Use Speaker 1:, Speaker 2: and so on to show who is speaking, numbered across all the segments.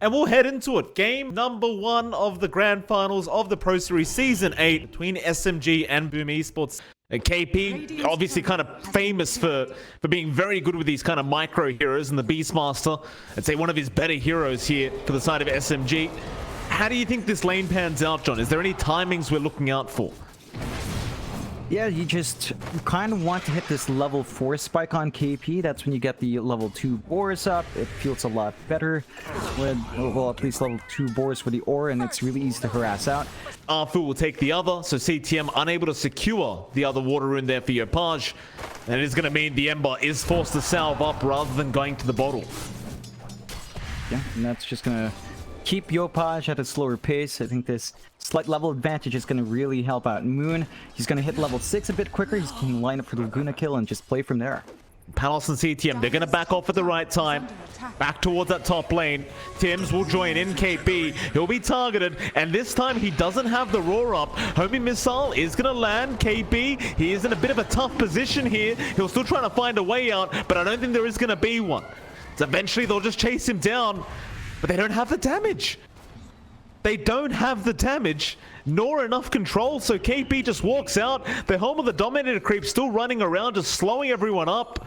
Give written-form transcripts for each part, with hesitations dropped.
Speaker 1: And we'll head into it. Game number 1 of the grand finals of the Pro Series Season 8 between SMG and Boom Esports. And KP, obviously kind of famous for being very good with these kind of micro heroes, and the Beastmaster, I'd say one of his better heroes here for the side of SMG. How do you think this lane pans out, John? Is there any timings we're looking out for?
Speaker 2: Yeah, you kind of want to hit this level 4 spike on KP. That's when you get the level 2 boars up. It feels a lot better when, well, at least level 2 boars for the ore, and it's really easy to harass out.
Speaker 1: Arfu will take the other, so CTM unable to secure the other water rune there for Yopaj. And it is going to mean the Ember is forced to salve up rather than going to the bottle.
Speaker 2: Yeah, and that's just going to keep Yopaj at a slower pace. I think this slight level advantage is going to really help out Moon. He's going to hit level 6 a bit quicker. He's going to line up for the Laguna kill and just play from there.
Speaker 1: Palos and CTM, they're going to back off at the right time. Back towards that top lane. Tims will join in KP. He'll be targeted, and this time he doesn't have the roar up. Homing missile is going to land. KP, he is in a bit of a tough position here. He'll still try to find a way out, but I don't think there is going to be one. So eventually they'll just chase him down, but they don't have the damage. They don't have the damage, nor enough control, so KP just walks out. The Helm of the Dominator creep still running around, just slowing everyone up.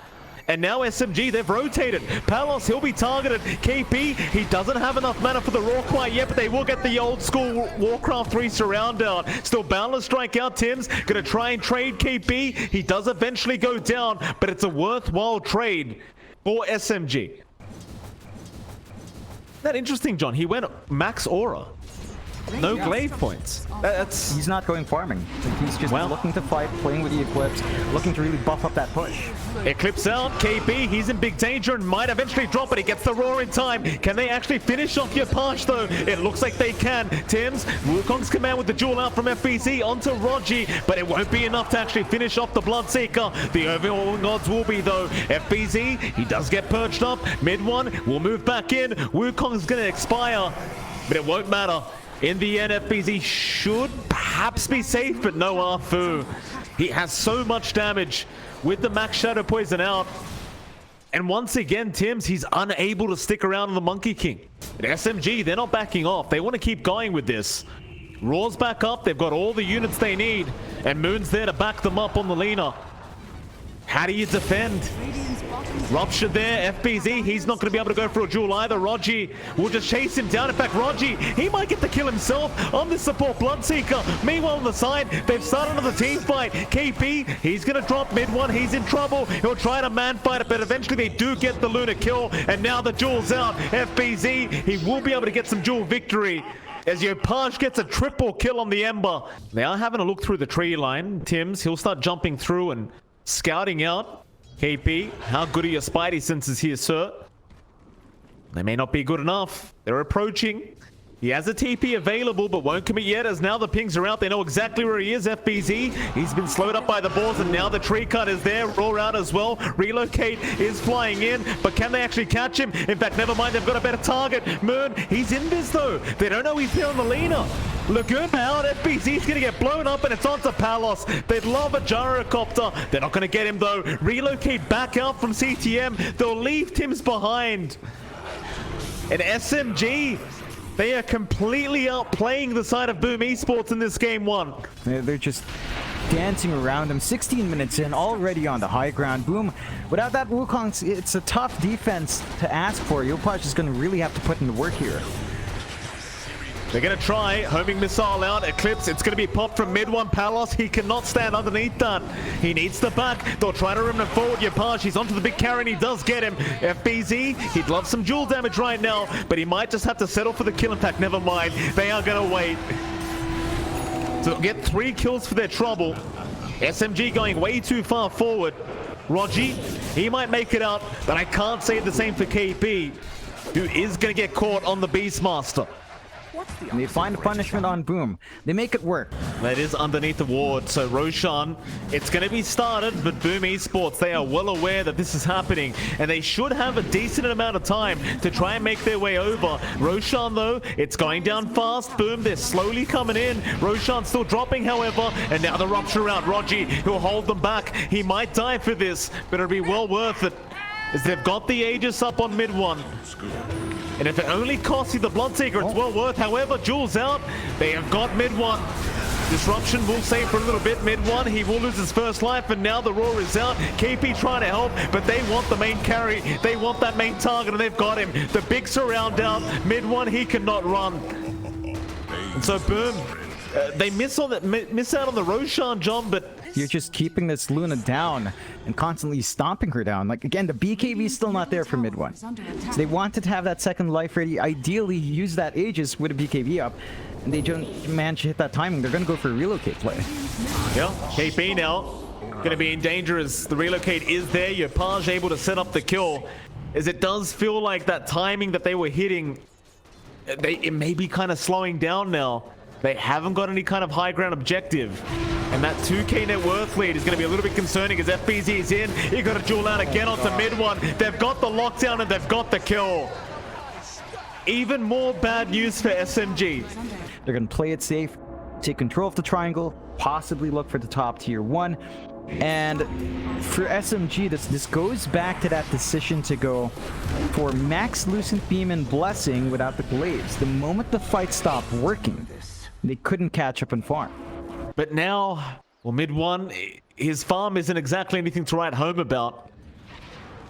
Speaker 1: And now SMG, they've rotated. Palos, he'll be targeted. KP, he doesn't have enough mana for the Roar quite yet, but they will get the old school Warcraft 3 surround out. Still Boundless strike out. Tim's gonna try and trade KP. He does eventually go down, but it's a worthwhile trade for SMG. Isn't that interesting, John? He went max aura. No glaive points.
Speaker 2: He's not going farming. He's just looking to fight, playing with the Eclipse, looking to really buff up that push.
Speaker 1: Eclipse out. KP, he's in big danger and might eventually drop it. He gets the roar in time. Can they actually finish off Yopaj though? It looks like they can. Tims, Wukong's command with the duel out from FBZ onto Rogi, but it won't be enough to actually finish off the Bloodseeker. The overall odds will be though. FBZ, he does get perched up. Mid one will move back in. Wukong's gonna expire, but it won't matter. In the end, FBZ should perhaps be safe, but no Arfu. He has so much damage with the max Shadow Poison out. And once again, Tims, he's unable to stick around on the Monkey King. But SMG, they're not backing off. They want to keep going with this. Roar's back up. They've got all the units they need. And Moon's there to back them up on the Lina. How do you defend? Rupture there, FBZ, he's not going to be able to go for a duel either. Rogi will just chase him down. In fact, Rogi, he might get the kill himself on this support Bloodseeker. Meanwhile, on the side, they've started another team fight. KP, he's going to drop mid one. He's in trouble. He'll try to man fight it, but eventually they do get the Luna kill. And now the duel's out. FBZ, he will be able to get some duel victory as Yopaj gets a triple kill on the Ember. They are having a look through the tree line. Tims, he'll start jumping through and scouting out. KP, how good are your Spidey senses here, sir? They may not be good enough. They're approaching. He has a TP available, but won't commit yet, as now the pings are out. They know exactly where he is, FBZ. He's been slowed up by the boars, and now the tree cut is there. Roar out as well. Relocate is flying in, but can they actually catch him? In fact, never mind, they've got a better target. Moon, he's in this though. They don't know he's here on the Lina. Laguna out, FBZ's gonna get blown up, and it's onto Palos. They'd love a gyrocopter. They're not gonna get him though. Relocate back out from CTM. They'll leave Tims behind. And SMG, they are completely outplaying the side of Boom Esports in this game one.
Speaker 2: They're just dancing around them. 16 minutes in, already on the high ground. Boom. Without that Wukong, it's a tough defense to ask for. Yopaj is going to really have to put in the work here.
Speaker 1: They're going to try. Homing missile out. Eclipse. It's going to be popped from mid one. Palos. He cannot stand underneath that. He needs the back. They'll try to rim him forward. Yopaj. He's onto the big carry and he does get him. FBZ. He'd love some dual damage right now, but he might just have to settle for the kill. In fact, never mind. They are going to wait. So they'll get 3 kills for their trouble. SMG going way too far forward. Rogi. He might make it out, but I can't say the same for KP, who is going to get caught on the Beastmaster.
Speaker 2: And they find a punishment on Boom. They make it work.
Speaker 1: That is underneath the ward. So Roshan, it's going to be started, but Boom Esports, they are well aware that this is happening, and they should have a decent amount of time to try and make their way over. Roshan, though, it's going down fast. Boom, they're slowly coming in. Roshan still dropping, however, and now the rupture out. Rogi, who'll hold them back. He might die for this, but it'll be well worth it, as they've got the Aegis up on mid one. And if it only costs you the Bloodseeker, it's well worth. However, Jules out. They have got mid one. Disruption will save for a little bit. Mid one, he will lose his first life, and now the Roar is out. KP trying to help, but they want the main carry. They want that main target, and they've got him. The big surround down. Mid one, he cannot run. And so, boom. They miss out on the Roshan, John, but
Speaker 2: you're just keeping this Luna down and constantly stomping her down. Like, again, the BKB is still not there for mid one. So they wanted to have that second life ready. Ideally, use that Aegis with a BKB up. And they don't manage to hit that timing. They're going to go for a relocate play.
Speaker 1: Yeah, KP now going to be in danger as the relocate is there. Yopaj able to set up the kill. As it does feel like that timing that they were hitting, it may be kind of slowing down now. They haven't got any kind of high ground objective. And that 2k net worth lead is going to be a little bit concerning as FBZ is in. You got to duel out again onto mid one. They've got the lockdown and they've got the kill. Even more bad news for SMG.
Speaker 2: They're going to play it safe, take control of the triangle, possibly look for the top tier 1. And for SMG, this goes back to that decision to go for Max Lucent Beam and Blessing without the Glaives. The moment the fight stopped working, they couldn't catch up and farm.
Speaker 1: But now, well, mid one, his farm isn't exactly anything to write home about.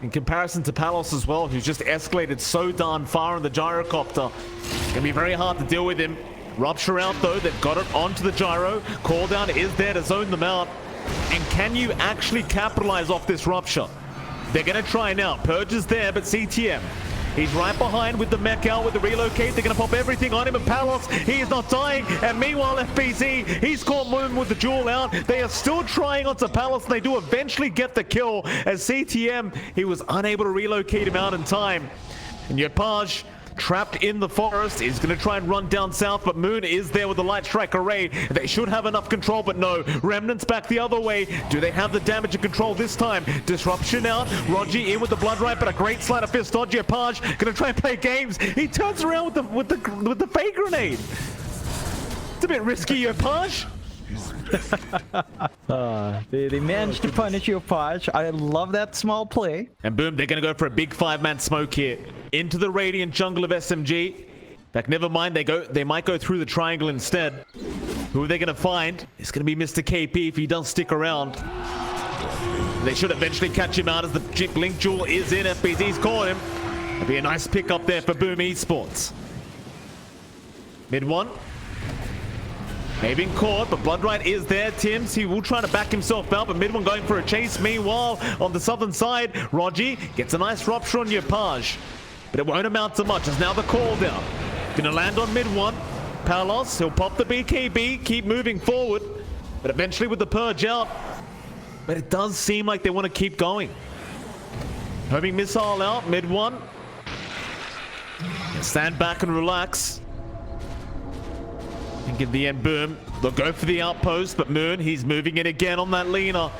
Speaker 1: In comparison to Palos as well, who's just escalated so darn far in the gyrocopter. It's gonna be very hard to deal with him. Rupture out though, they've got it onto the gyro. Call down is there to zone them out. And can you actually capitalize off this rupture? They're gonna try now. Purge is there, but CTM. He's right behind with the mech out with the relocate. They're gonna pop everything on him, and Palos, he is not dying. And meanwhile, FBZ, he's caught Moon with the duel out. They are still trying onto Palos, and they do eventually get the kill. As CTM, he was unable to relocate him out in time. And Yopaj, trapped in the forest, is going to try and run down south, but Moon is there with the light strike array. They should have enough control, but no. Remnants back the other way. Do they have the damage and control this time? Disruption out. Rogi in with the blood right, but a great sleight of fist dodge. Page going to try and play games. He turns around with the fake grenade. It's a bit risky, Yopaj.
Speaker 2: They managed to punish Yopaj. I love that small play.
Speaker 1: And boom, they're going to go for a big 5-man smoke here. Into the Radiant jungle of SMG. In fact, never mind, they might go through the triangle instead. Who are they going to find? It's going to be Mr. KP if he does stick around. They should eventually catch him out as the Blink Jewel is in. FBZ's caught him. That'd be a nice pick up there for Boom Esports. Mid one. Maybe caught, but Bloodright is there. Tims, he will try to back himself out, but mid one going for a chase. Meanwhile, on the southern side, Rogi gets a nice rupture on Yopaj. But it won't amount to much as now the call down. Gonna land on mid one. Palos, he'll pop the BKB, keep moving forward. But eventually with the purge out. But it does seem like they want to keep going. Homing missile out, mid one. Stand back and relax. I think in the end, boom, they'll go for the outpost, but Moon, he's moving in again on that Lena.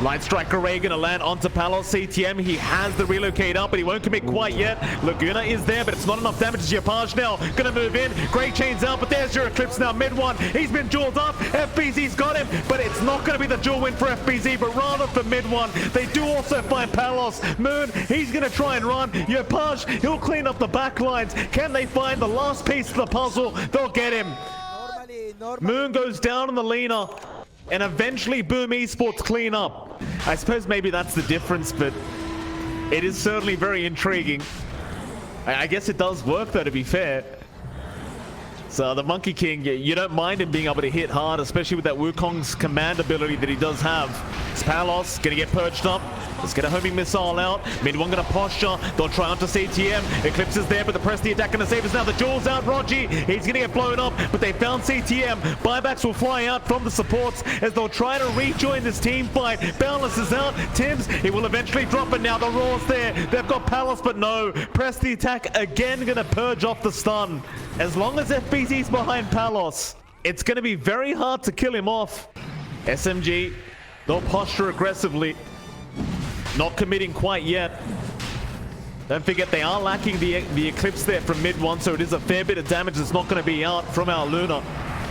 Speaker 1: Light Strike Array gonna land onto Palos. CTM, he has the relocate up, but he won't commit quite yet. Laguna is there, but it's not enough damage to Yopaj now. Gonna move in, Grey Chain's out, but there's your Eclipse now, mid one. He's been dueled up, FBZ's got him, but it's not gonna be the duel win for FBZ, but rather for mid one. They do also find Palos. Moon, he's gonna try and run. Yopaj, he'll clean up the back lines. Can they find the last piece of the puzzle? They'll get him. Moon goes down on the Lena, and eventually Boom Esports clean up. I suppose maybe that's the difference, but it is certainly very intriguing. I guess it does work though, to be fair. So the Monkey King, you don't mind him being able to hit hard, especially with that Wukong's command ability that he does have. It's Palos gonna get perched up. Let's get a homing missile out. Mid one gonna posture. They'll try onto CTM. Eclipse is there, but the press the attack gonna save us now. The duel's out. Rogi, he's gonna get blown up, but they found CTM. Buybacks will fly out from the supports as they'll try to rejoin this team fight. Boundless is out. Tims, he will eventually drop it now. The Roar's there. They've got Palos, but no. Press the attack again, gonna purge off the stun. As long as FBZ's behind Palos, it's gonna be very hard to kill him off. SMG, they'll posture aggressively. Not committing quite yet. Don't forget they are lacking the Eclipse there from mid one, so it is a fair bit of damage that's not going to be out from our Luna.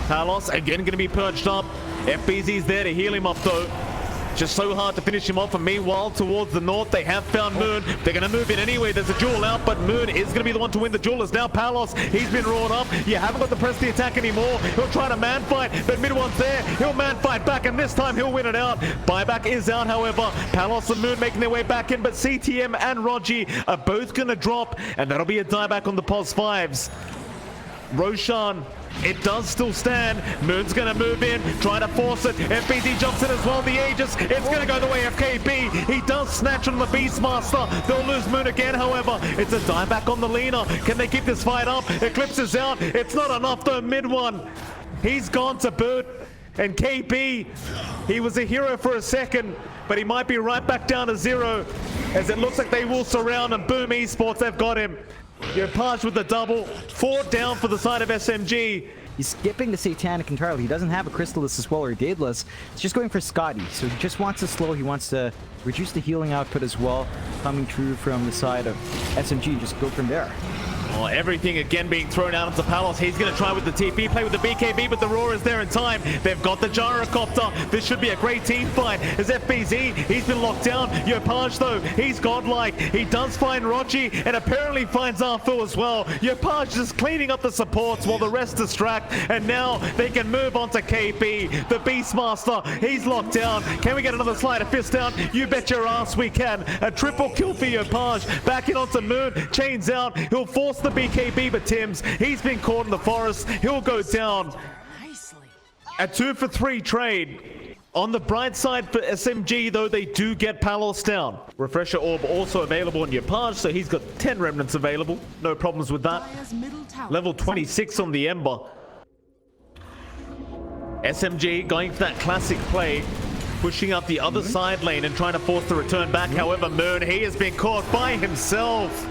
Speaker 1: Palos again going to be perched up. FBZ's there to heal him up though. Just so hard to finish him off. And meanwhile, towards the north, they have found Moon. They're going to move in anyway. There's a duel out, but Moon is going to be the one to win the duel. As now Palos, he's been roared up. You haven't got to press the attack anymore. He'll try to man fight, but mid one's there. He'll man fight back, and this time he'll win it out. Buyback is out, however. Palos and Moon making their way back in, but CTM and Rogi are both going to drop, and that'll be a dieback on the POS 5s. Roshan, it does still stand. Moon's going to move in, try to force it. FBZ jumps in as well. The Aegis, it's going to go the way of KB. He does snatch on the Beastmaster. They'll lose Moon again, however. It's a dieback on the Lina. Can they keep this fight up? Eclipse is out. It's not enough though. Mid one, he's gone to boot. And KB, he was a hero for a second, but he might be right back down to 0, as it looks like they will surround, and boom, esports, they've got him. Yopaj with the double, 4 down for the side of SMG.
Speaker 2: He's skipping the Satanic entirely. He doesn't have a Crystallis as well, or a Daedalus. He's just going for Scotty, so he just wants to slow. He wants to reduce the healing output as well, coming through from the side of SMG. Just go from there.
Speaker 1: Oh, everything again being thrown out into Palos. He's going to try with the TP, play with the BKB, but the Roar is there in time. They've got the Gyrocopter. This should be a great team fight. As FBZ, he's been locked down. Yopaj, though, he's godlike. He does find Rogi, and apparently finds Arthur as well. Yopaj just cleaning up the supports while the rest distract, and now they can move on to KP. The Beastmaster, he's locked down. Can we get another sleight of fist down? You bet your ass we can. A triple kill for Yopaj. Back in onto Moon. Chains out. He'll force the BKB, but Tim's, he's been caught in the forest. He'll go down. A 2-for-3 trade. On the bright side for SMG, though, they do get Palos down. Refresher Orb also available on Yopaj, so he's got 10 remnants available. No problems with that. Level 26 on the Ember. SMG going for that classic play, pushing up the other side lane and trying to force the return back. However, Moon, he has been caught by himself.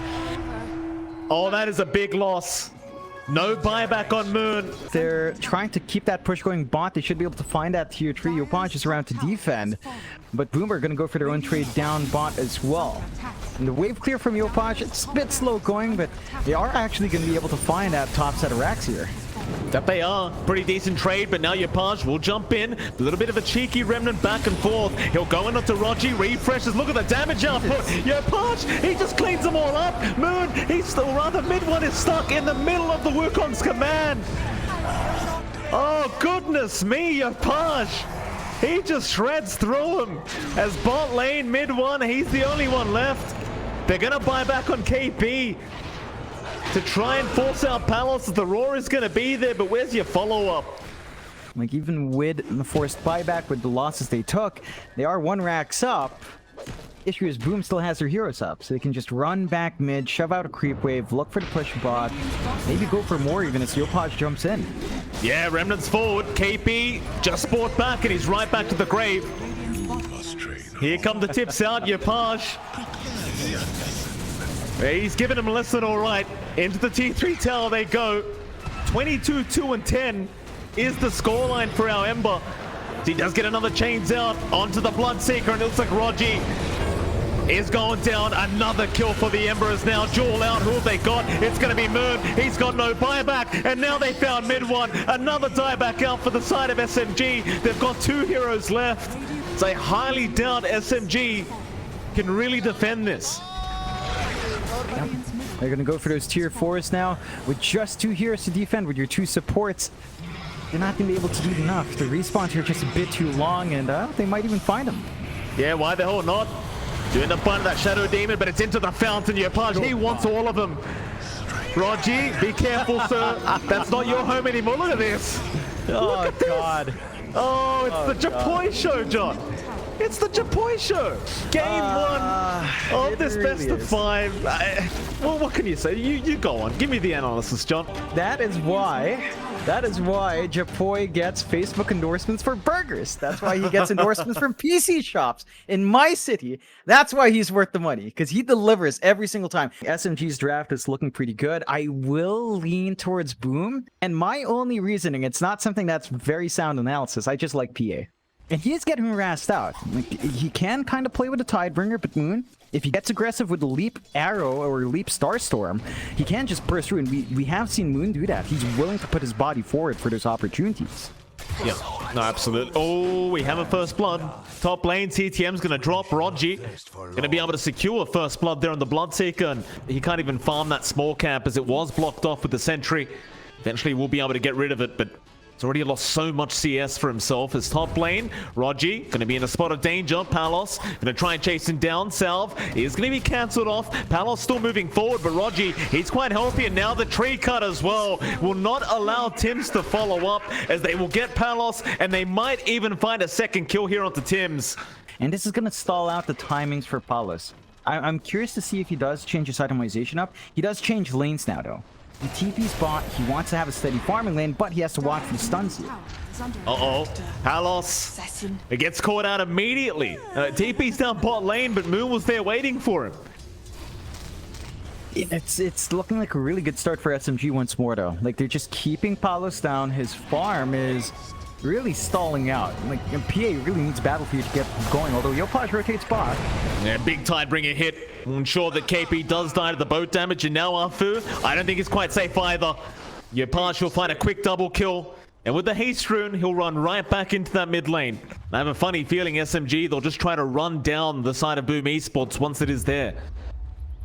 Speaker 1: Oh, that is a big loss. No buyback on Moon.
Speaker 2: They're trying to keep that push going bot. They should be able to find that tier 3. Yopaj is around to defend. But Boom are going to go for their own trade down bot as well. And the wave clear from Yopaj, it's a bit slow going, but they are actually going to be able to find that top set of racks here.
Speaker 1: That they are. Pretty decent trade, but now Yopaj will jump in. A little bit of a cheeky remnant back and forth. He'll go in onto Rogi, refreshes. Look at the damage output. Yopaj, he just cleans them all up. Moon, he's still rather mid one is stuck in the middle of the Wukong's command. Oh, goodness me, Yopaj. He just shreds through him. As bot lane, mid one, he's the only one left. They're going to buy back on KP to try and force out Palos. The Roar is going to be there, but where's your follow-up?
Speaker 2: Like, even with the forced buyback, with the losses they took, they are 1 racks up. Issue is Boom still has their heroes up, so they can just run back mid, shove out a creep wave, look for the push bot, maybe go for more even as Yopaj jumps in.
Speaker 1: Yeah, remnants forward. KP just bought back, and he's right back to the grave. Here come the tips out. Yopaj, he's giving him a lesson, all right. Into the T3 tower they go. 22, 2, and 10 is the scoreline for our Ember. He does get another chains out onto the Bloodseeker, and it looks like Rogi is going down. Another kill for the Embers now. Jewel out. Who have they got? It's going to be Moon. He's got no buyback, and now they found mid one. Another dieback out for the side of SMG. They've got 2 heroes left. So I highly doubt SMG can really defend this.
Speaker 2: Yep. They're going to go for those tier 4s now. With just 2 heroes to defend, with your 2 supports, they're not going to be able to do enough. The respawns here are just a bit too long, and they might even find them.
Speaker 1: Yeah, why the hell not? Doing the fun of that Shadow Demon, but it's into the fountain. Yopaj, he wants all of them. Rogi, be careful, sir. That's not your home anymore. Look at this.
Speaker 2: Oh,
Speaker 1: Look at this.
Speaker 2: God.
Speaker 1: Oh, it's the Japoy show, John. It's the Japoy show. Game 1 of this really best of 5. Well, what can you say? You go on. Give me the analysis, John.
Speaker 2: That is why Japoy gets Facebook endorsements for burgers. That's why he gets endorsements from PC shops in my city. That's why he's worth the money, because he delivers every single time. SMG's draft is looking pretty good. I will lean towards Boom, and my only reasoning, it's not something that's very sound analysis. I just like PA. And he is getting harassed out. Like, he can kind of play with a Tidebringer, but Moon, if he gets aggressive with the Leap Arrow or Leap Starstorm, he can just burst through, and we have seen Moon do that. He's willing to put his body forward for those opportunities.
Speaker 1: Yeah, no, absolutely. Oh, we have a first blood. Top lane, CTM's going to drop. Rogi going to be able to secure first blood there on the Bloodseeker, and he can't even farm that small camp as it was blocked off with the sentry. Eventually, we'll be able to get rid of it, but he's already lost so much CS for himself. His top lane, Rogi, going to be in a spot of danger. Palos going to try and chase him down. Salve is going to be cancelled off. Palos still moving forward, but Rogi, he's quite healthy, and now the tree cut as well will not allow Tims to follow up, as they will get Palos, and they might even find a second kill here onto Tims.
Speaker 2: And this is going to stall out the timings for Palos. I'm curious to see if he does change his itemization up. He does change lanes now, though. The TP's bot, he wants to have a steady farming lane, but he has to watch for stuns here.
Speaker 1: Uh-oh. Palos, it gets caught out immediately. TP's down bot lane, but Moon was there waiting for him.
Speaker 2: It's looking like a really good start for SMG once more, though. Like, they're just keeping Palos down. His farm is really stalling out. Like, and PA really needs Battlefield to get going, although Yopaj rotates bot.
Speaker 1: Yeah, big Tidebringer hit. Will ensure that KP does die to the boat damage, and now Afu, I don't think it's quite safe either. Yopaj will find a quick double kill, and with the haste rune, he'll run right back into that mid lane. I have a funny feeling SMG, they'll just try to run down the side of Boom Esports once it is there.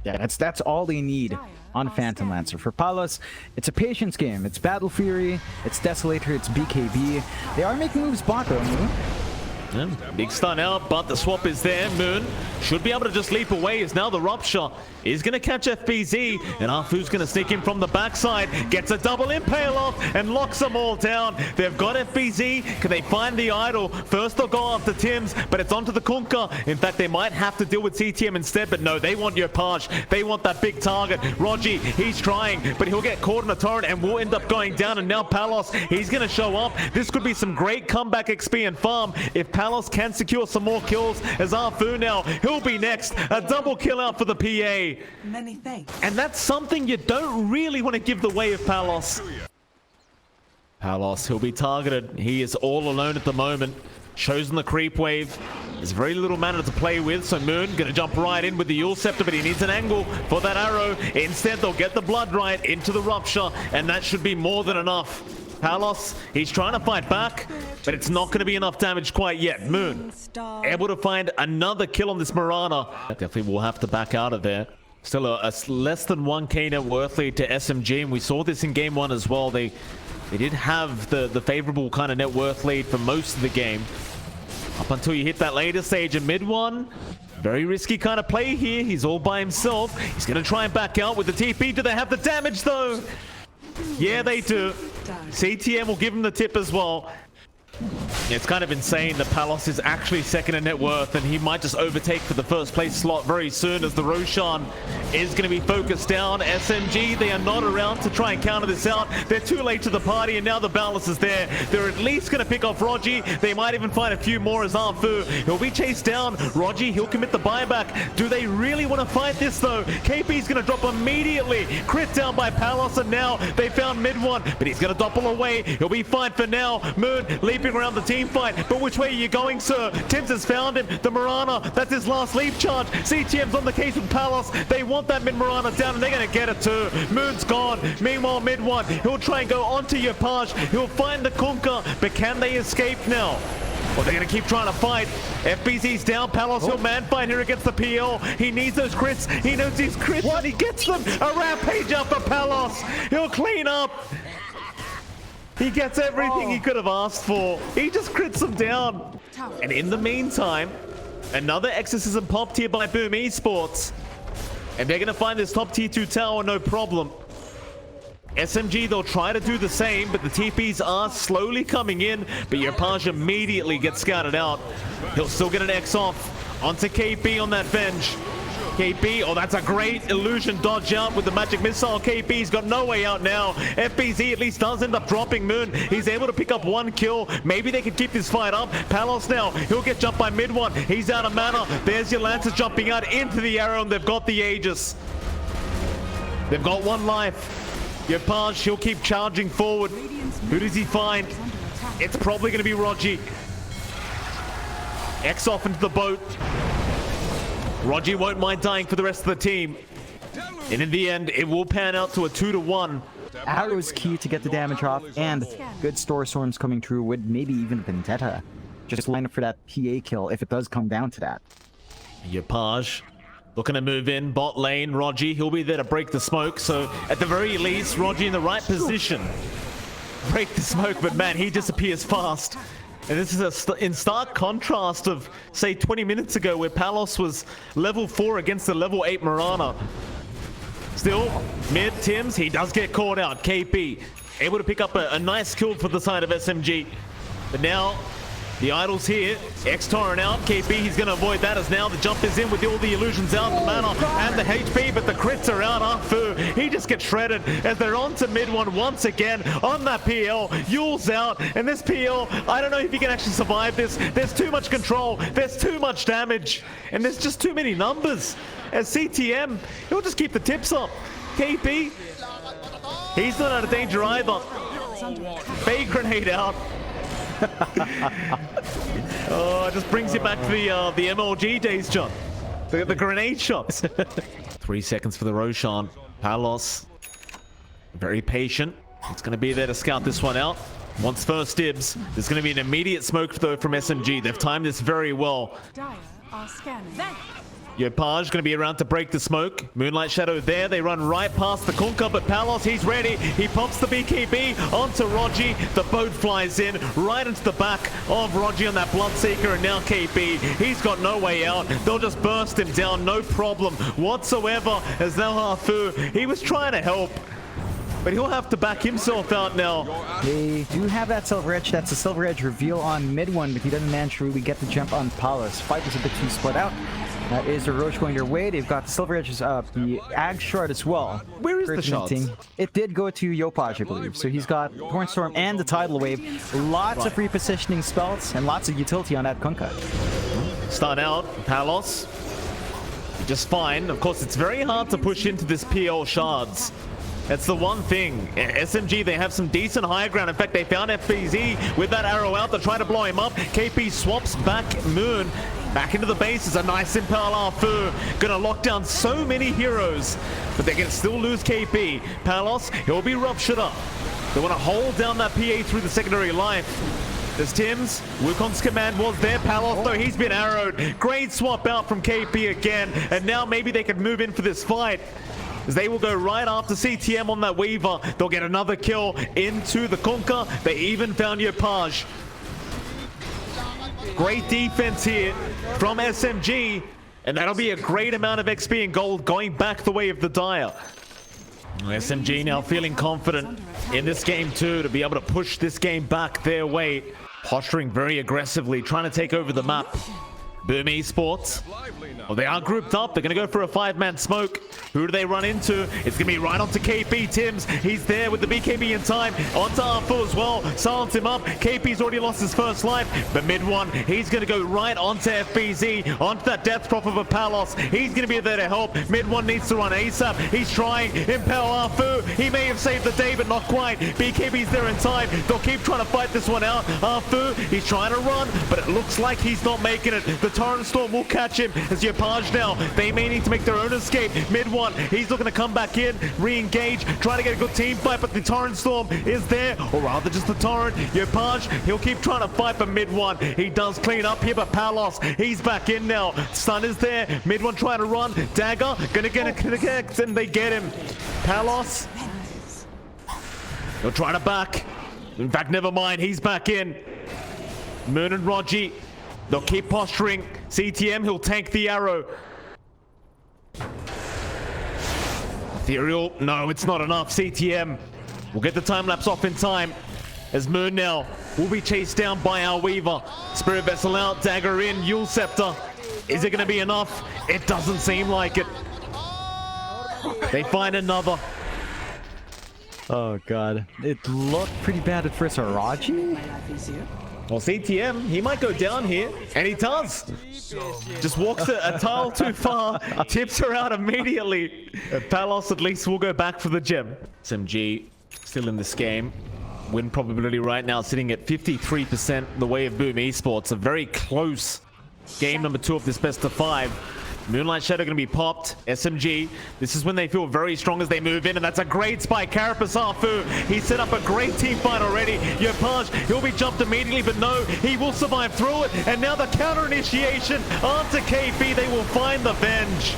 Speaker 2: Yeah, that's all they need on Phantom Lancer. For Palos, it's a patience game. It's Battle Fury, it's Desolator, it's BKB. They are making moves bot though.
Speaker 1: Yeah, big stun out, but the swap is there. Moon should be able to just leap away, as now the Rupture is going to catch FBZ, and Afu's going to sneak in from the backside, gets a double impale off, and locks them all down. They've got FBZ. Can they find the idol? First they'll go after Tims, but it's onto the Kunkka. In fact, they might have to deal with CTM instead, but no, they want Yopaj. They want that big target. Rogi, he's trying, but he'll get caught in a torrent and will end up going down, and now Palos, he's going to show up. This could be some great comeback XP and farm if Palos can secure some more kills, as Afu now, he'll be next. A double kill out for the PA.
Speaker 3: Many thanks.
Speaker 1: And that's something you don't really want to give the way of Palos. Palos, he'll be targeted. He is all alone at the moment. Chosen the creep wave. There's very little mana to play with, so Moon gonna jump right in with the Yule Scepter, but he needs an angle for that arrow. Instead, they'll get the Blood right into the Rupture, and that should be more than enough. Palos, he's trying to fight back, but it's not going to be enough damage quite yet. Moon, able to find another kill on this Mirana. Definitely will have to back out of there. Still a less than 1k net worth lead to SMG, and we saw this in game 1 as well. They did have the favorable kind of net worth lead for most of the game. Up until you hit that later stage in mid 1. Very risky kind of play here. He's all by himself. He's going to try and back out with the TP. Do they have the damage though? Yeah, they do. CTM will give him the tip as well. It's kind of insane that Palos is actually second in net worth, and he might just overtake for the first place slot very soon, as the Roshan is going to be focused down. SMG, they are not around to try and counter this out. They're too late to the party, and now the balance is there. They're at least going to pick off Rogi. They might even find a few more as Afu. He'll be chased down. Rogi, he'll commit the buyback. Do they really want to fight this though? KP's going to drop immediately. Crit down by Palos, and now they found mid 1, but he's going to doppel away. He'll be fine for now. Moon leaping around the team fight, but which way are you going, sir? Tims has found him. The Mirana, that's his last leap charge. CTM's on the case with Palos. They want that mid Mirana down, and they're going to get it too. Moon's gone. Meanwhile, mid 1, he'll try and go onto Yopaj. He'll find the Kunkka, but can they escape now? Well, they're going to keep trying to fight. FBZ's down. Palos, he'll man fight here against the PL. He needs those crits. He knows these crits. What? He gets them. A rampage out for Palos. He'll clean up. He gets everything he could have asked for. He just crits them down. And in the meantime, another exorcism popped here by Boom Esports. And they're going to find this top tier 2 tower, no problem. SMG, they'll try to do the same, but the TPs are slowly coming in. But Yopaj immediately gets scouted out. He'll still get an X off onto KP on that Venge. KP, oh, that's a great illusion dodge out with the magic missile. KP's got no way out now. FBZ at least does end up dropping Moon. He's able to pick up 1 kill. Maybe they can keep this fight up. Palos now, he'll get jumped by mid 1. He's out of mana. There's your Lancers jumping out into the arrow, and they've got the Aegis. They've got 1 life. Yopaj, he'll keep charging forward. Who does he find? It's probably going to be Rogi. X off into the boat. Rogi won't mind dying for the rest of the team. And in the end, it will pan out to a 2-1
Speaker 2: Arrow's key to get the damage off, and good Store Storms coming through with maybe even Vendetta. Just line up for that PA kill if it does come down to that.
Speaker 1: Yopaj looking to move in bot lane. Rogi, he'll be there to break the smoke. So at the very least, Rogi in the right position. Break the smoke, but man, he disappears fast. And this is in stark contrast of, say, 20 minutes ago where Palos was level 4 against the level 8 Mirana. Still, mid Tims, he does get caught out. KP able to pick up a nice kill for the side of SMG. But now, the Idol's here. X-Torrent out. KP, he's going to avoid that as now the jump is in with all the illusions out, the mana and the HP, but the crits are out. Afu, he just gets shredded as they're on to mid one once again on that PL. Yule's out, and this PL, I don't know if you can actually survive this. There's too much control, there's too much damage, and there's just too many numbers. As CTM, he'll just keep the tips up. KP, he's not out of danger either. Fake grenade out. Oh, it just brings you back to the MLG days, John. The grenade shots. 3 seconds for the Roshan. Palos, very patient. It's going to be there to scout this one out. Wants first dibs. There's going to be an immediate smoke though from SMG. They've timed this very well. Yopaj going to be around to break the smoke. Moonlight Shadow there. They run right past the Kunkka, but Palos, he's ready. He pumps the BKB onto Rogi. The boat flies in right into the back of Rogi on that Bloodseeker, and now KP. He's got no way out. They'll just burst him down, no problem whatsoever. As now Hafu, he was trying to help, but he'll have to back himself out now.
Speaker 2: They do have that Silver Edge. That's a Silver Edge reveal on mid one, but he doesn't manage to really get the jump on Palos. Fight is a bit too split out. That is the Roche going their way. They've got the Silver Edges up, the Ag Shard as well.
Speaker 1: Where is the shards?
Speaker 2: It did go to Yopaj, I believe. So he's got Thornstorm and the Tidal Wave. Lots of repositioning spells and lots of utility on that Kunkka.
Speaker 1: Start out, Palos. Just fine. Of course, it's very hard to push into this PL shards. That's the one thing. SMG, they have some decent higher ground. In fact, they found FBZ with that arrow out. They're trying to blow him up. KP swaps back Moon. Back into the base is a nice Impale Afu. Gonna lock down so many heroes, but they can still lose KP. Palos, he'll be ruptured up. They want to hold down that PA through the secondary life. There's Tims. Wukong's command was there. Palos, though, he's been arrowed. Great swap out from KP again, and now maybe they could move in for this fight, as they will go right after CTM on that Weaver. They'll get another kill into the Kunkka. They even found Yopaj. Great defense here from SMG, and that'll be a great amount of XP and gold going back the way of the Dire. SMG now feeling confident in this game too, to be able to push this game back their way. Posturing very aggressively, trying to take over the map. Boom Esports. Well, they are grouped up. They're going to go for a 5-man smoke. Who do they run into? It's going to be right onto KP. Tims, he's there with the BKB in time. Onto Arfu as well. Silence him up. KP's already lost his first life. But mid one, he's going to go right onto FBZ. Onto that death prop of a Palos. He's going to be there to help. Mid one needs to run ASAP. He's trying. Impale Arfu. He may have saved the day, but not quite. BKB's there in time. They'll keep trying to fight this one out. Arfu, he's trying to run, but it looks like he's not making it. The Torrent Storm will catch him as Yopaj now. They may need to make their own escape. Mid one, he's looking to come back in, re-engage, trying to get a good team fight, but the Torrent Storm is there, or rather just the Torrent. Yopaj, he'll keep trying to fight for mid one. He does clean up here, but Palos, he's back in now. Stun is there. Mid one trying to run. Dagger, gonna get a connect, and they get him. Palos, he'll try to back. In fact, never mind, he's back in. Moon and Rogi, they'll keep posturing. CTM, he'll tank the arrow. Ethereal, no, it's not enough. CTM will get the time lapse off in time, as Moon now will be chased down by our Weaver. Spirit Vessel out, Dagger in, Yule Scepter. Is it going to be enough? It doesn't seem like it. They find another.
Speaker 2: Oh god, it looked pretty bad at first. Rogi?
Speaker 1: Well, CTM, he might go down here, and he does. Just walks a tile too far, tips her out immediately. Palos at least will go back for the gem. SMG still in this game. Win probability right now sitting at 53% the way of Boom Esports. A very close game number 2 of this best of 5. Moonlight Shadow going to be popped. SMG. This is when they feel very strong as they move in, and that's a great spike. Carapace Arfu. He set up a great team fight already. Yopaj, he'll be jumped immediately, but no, he will survive through it. And now the counter initiation onto KP. They will find the Venge.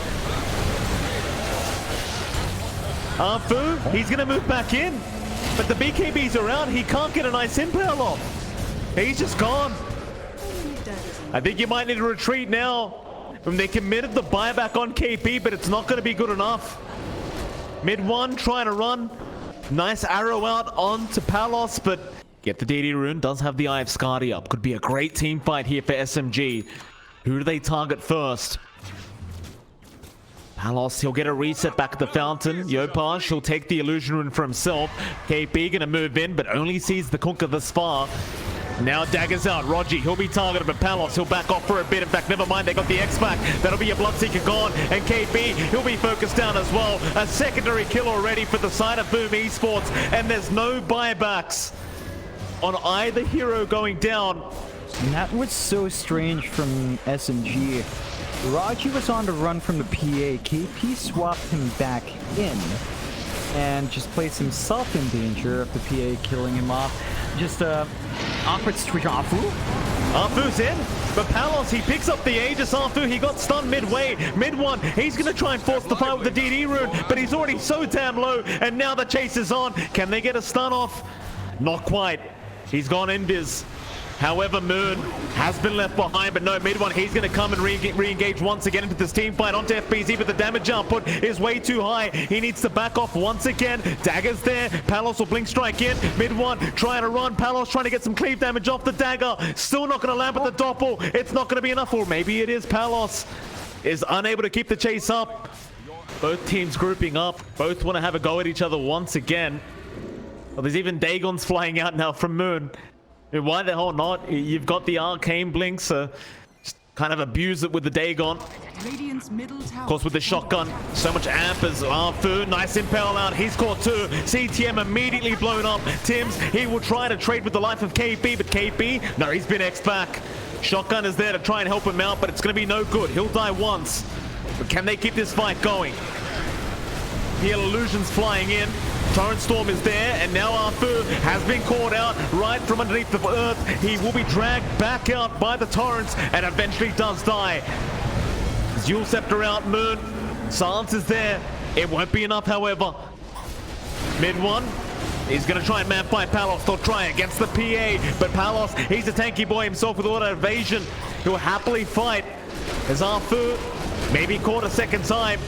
Speaker 1: Arfu, he's going to move back in, but the BKBs are out. He can't get a nice impale off. He's just gone. I think you might need to retreat now. They committed the buyback on KP, but it's not going to be good enough. Mid one trying to run. Nice arrow out onto Palos, but get the DD rune. Does have the Eye of Skadi up. Could be a great team fight here for SMG. Who do they target first? Palos, he'll get a reset back at the fountain. Yopaj, he'll take the illusion rune for himself. KP gonna move in, but only sees the Kunkka this far. Now daggers out. Rogi, he'll be targeted, but Palos, he'll back off for a bit. In fact, never mind, they got the X-Pack. That'll be a Bloodseeker gone. And KP, he'll be focused down as well. A secondary kill already for the side of Boom Esports. And there's no buybacks on either hero going down.
Speaker 2: And that was so strange from SMG. Rogi was on the run from the PA. KP swapped him back in and just placed himself in danger of the PA killing him off. Just offered switch Arfu.
Speaker 1: Arfu's in, but Palos, he picks up the Aegis. Arfu, he got stunned midway. Mid one, he's going to try and force the fight with the DD rune, but he's already so damn low, and now the chase is on. Can they get a stun off? Not quite. He's gone invis. However, Moon has been left behind, but no, mid one, he's going to come and re-engage once again into this team fight onto FBZ, but the damage output is way too high. He needs to back off once again. Dagger's there. Palos will blink strike in. Mid one, trying to run. Palos trying to get some cleave damage off the dagger. Still not going to land with the doppel. It's not going to be enough, or maybe it is. Palos is unable to keep the chase up. Both teams grouping up. Both want to have a go at each other once again. Well, there's even Dagons flying out now from Moon. Why the hell not? You've got the arcane blink, so just kind of abuse it with the Dagon. Of course, with the shotgun, so much amp as Arfu. Nice impale out. He's caught two. CTM immediately blown up. Tims, he will try to trade with the life of KP, but KP, no, he's been X'd back. Shotgun is there to try and help him out, but it's going to be no good. He'll die once. But can they keep this fight going? The illusions flying in. Torrent Storm is there, and now Arfu has been caught out right from underneath the earth. He will be dragged back out by the torrents and eventually does die. Zul Scepter out, Moon. Silence is there. It won't be enough, however. Mid one. He's going to try and man fight Palos. They'll try against the PA, but Palos, he's a tanky boy himself with auto evasion. He'll happily fight as Arfu maybe caught a second time.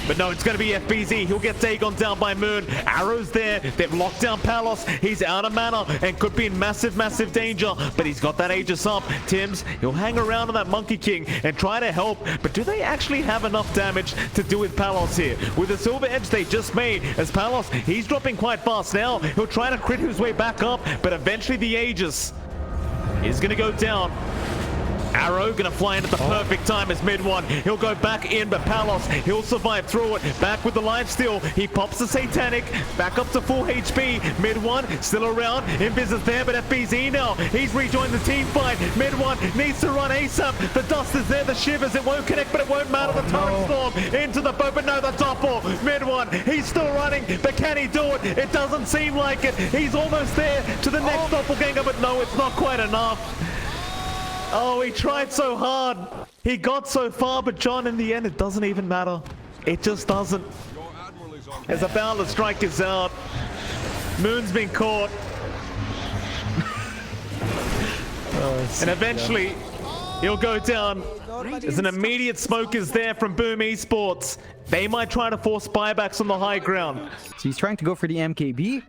Speaker 1: But no, it's going to be FBZ. He'll get Dagon down by Moon. Arrows there. They've locked down Palos. He's out of mana and could be in massive, massive danger. But he's got that Aegis up. Tims, he'll hang around on that Monkey King and try to help. But do they actually have enough damage to deal with Palos here? With the silver edge they just made, as Palos, he's dropping quite fast now. He'll try to crit his way back up, but eventually the Aegis is going to go down. Arrow gonna fly in at the perfect time as mid one. He'll go back in, but Palos, he'll survive through it. Back with the lifesteal. He pops the Satanic. Back up to full HP. Mid one, still around. Invis is there, but FBZ now. He's rejoined the team fight. Mid one needs to run ASAP. The dust is there, the shivers. It won't connect, but it won't matter. The Torrent Storm into the boat, but no, the doppel. Mid one, he's still running, but can he do it? It doesn't seem like it. He's almost there to the next doppelganger, but no, it's not quite enough. Oh, he tried so hard. He got so far, but John, in the end, it doesn't even matter. It just doesn't. As a Boundless Strike is out. Moon's been caught. And eventually, he'll go down. As an immediate smoke is there from Boom Esports. They might try to force buybacks on the high ground.
Speaker 2: So he's trying to go for the MKB.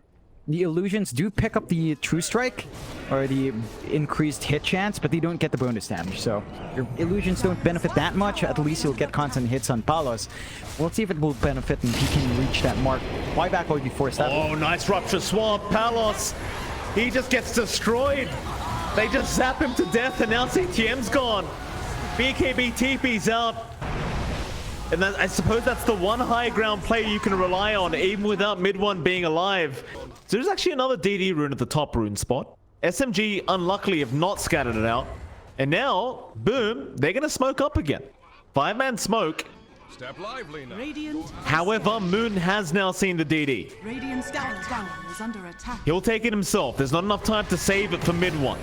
Speaker 2: The illusions do pick up the True Strike, or the increased hit chance, but they don't get the bonus damage. So your illusions don't benefit that much. At least you'll get constant hits on Palos. Well, let's see if it will benefit and he can reach that mark. Buyback will be forced out.
Speaker 1: Oh, nice Rupture Swamp. Palos, he just gets destroyed. They just zap him to death, and now CTM's gone. BKB TP's out. And I suppose that's the one high ground player you can rely on, even without mid one being alive. So there's actually another DD rune at the top rune spot. SMG unluckily have not scattered it out. And now, boom, they're going to smoke up again. 5-man smoke.
Speaker 3: Step lively now.
Speaker 4: Radiant.
Speaker 1: However, Moon has now seen the DD.
Speaker 4: Radiant's tower is under attack.
Speaker 1: He'll take it himself. There's not enough time to save it for mid one.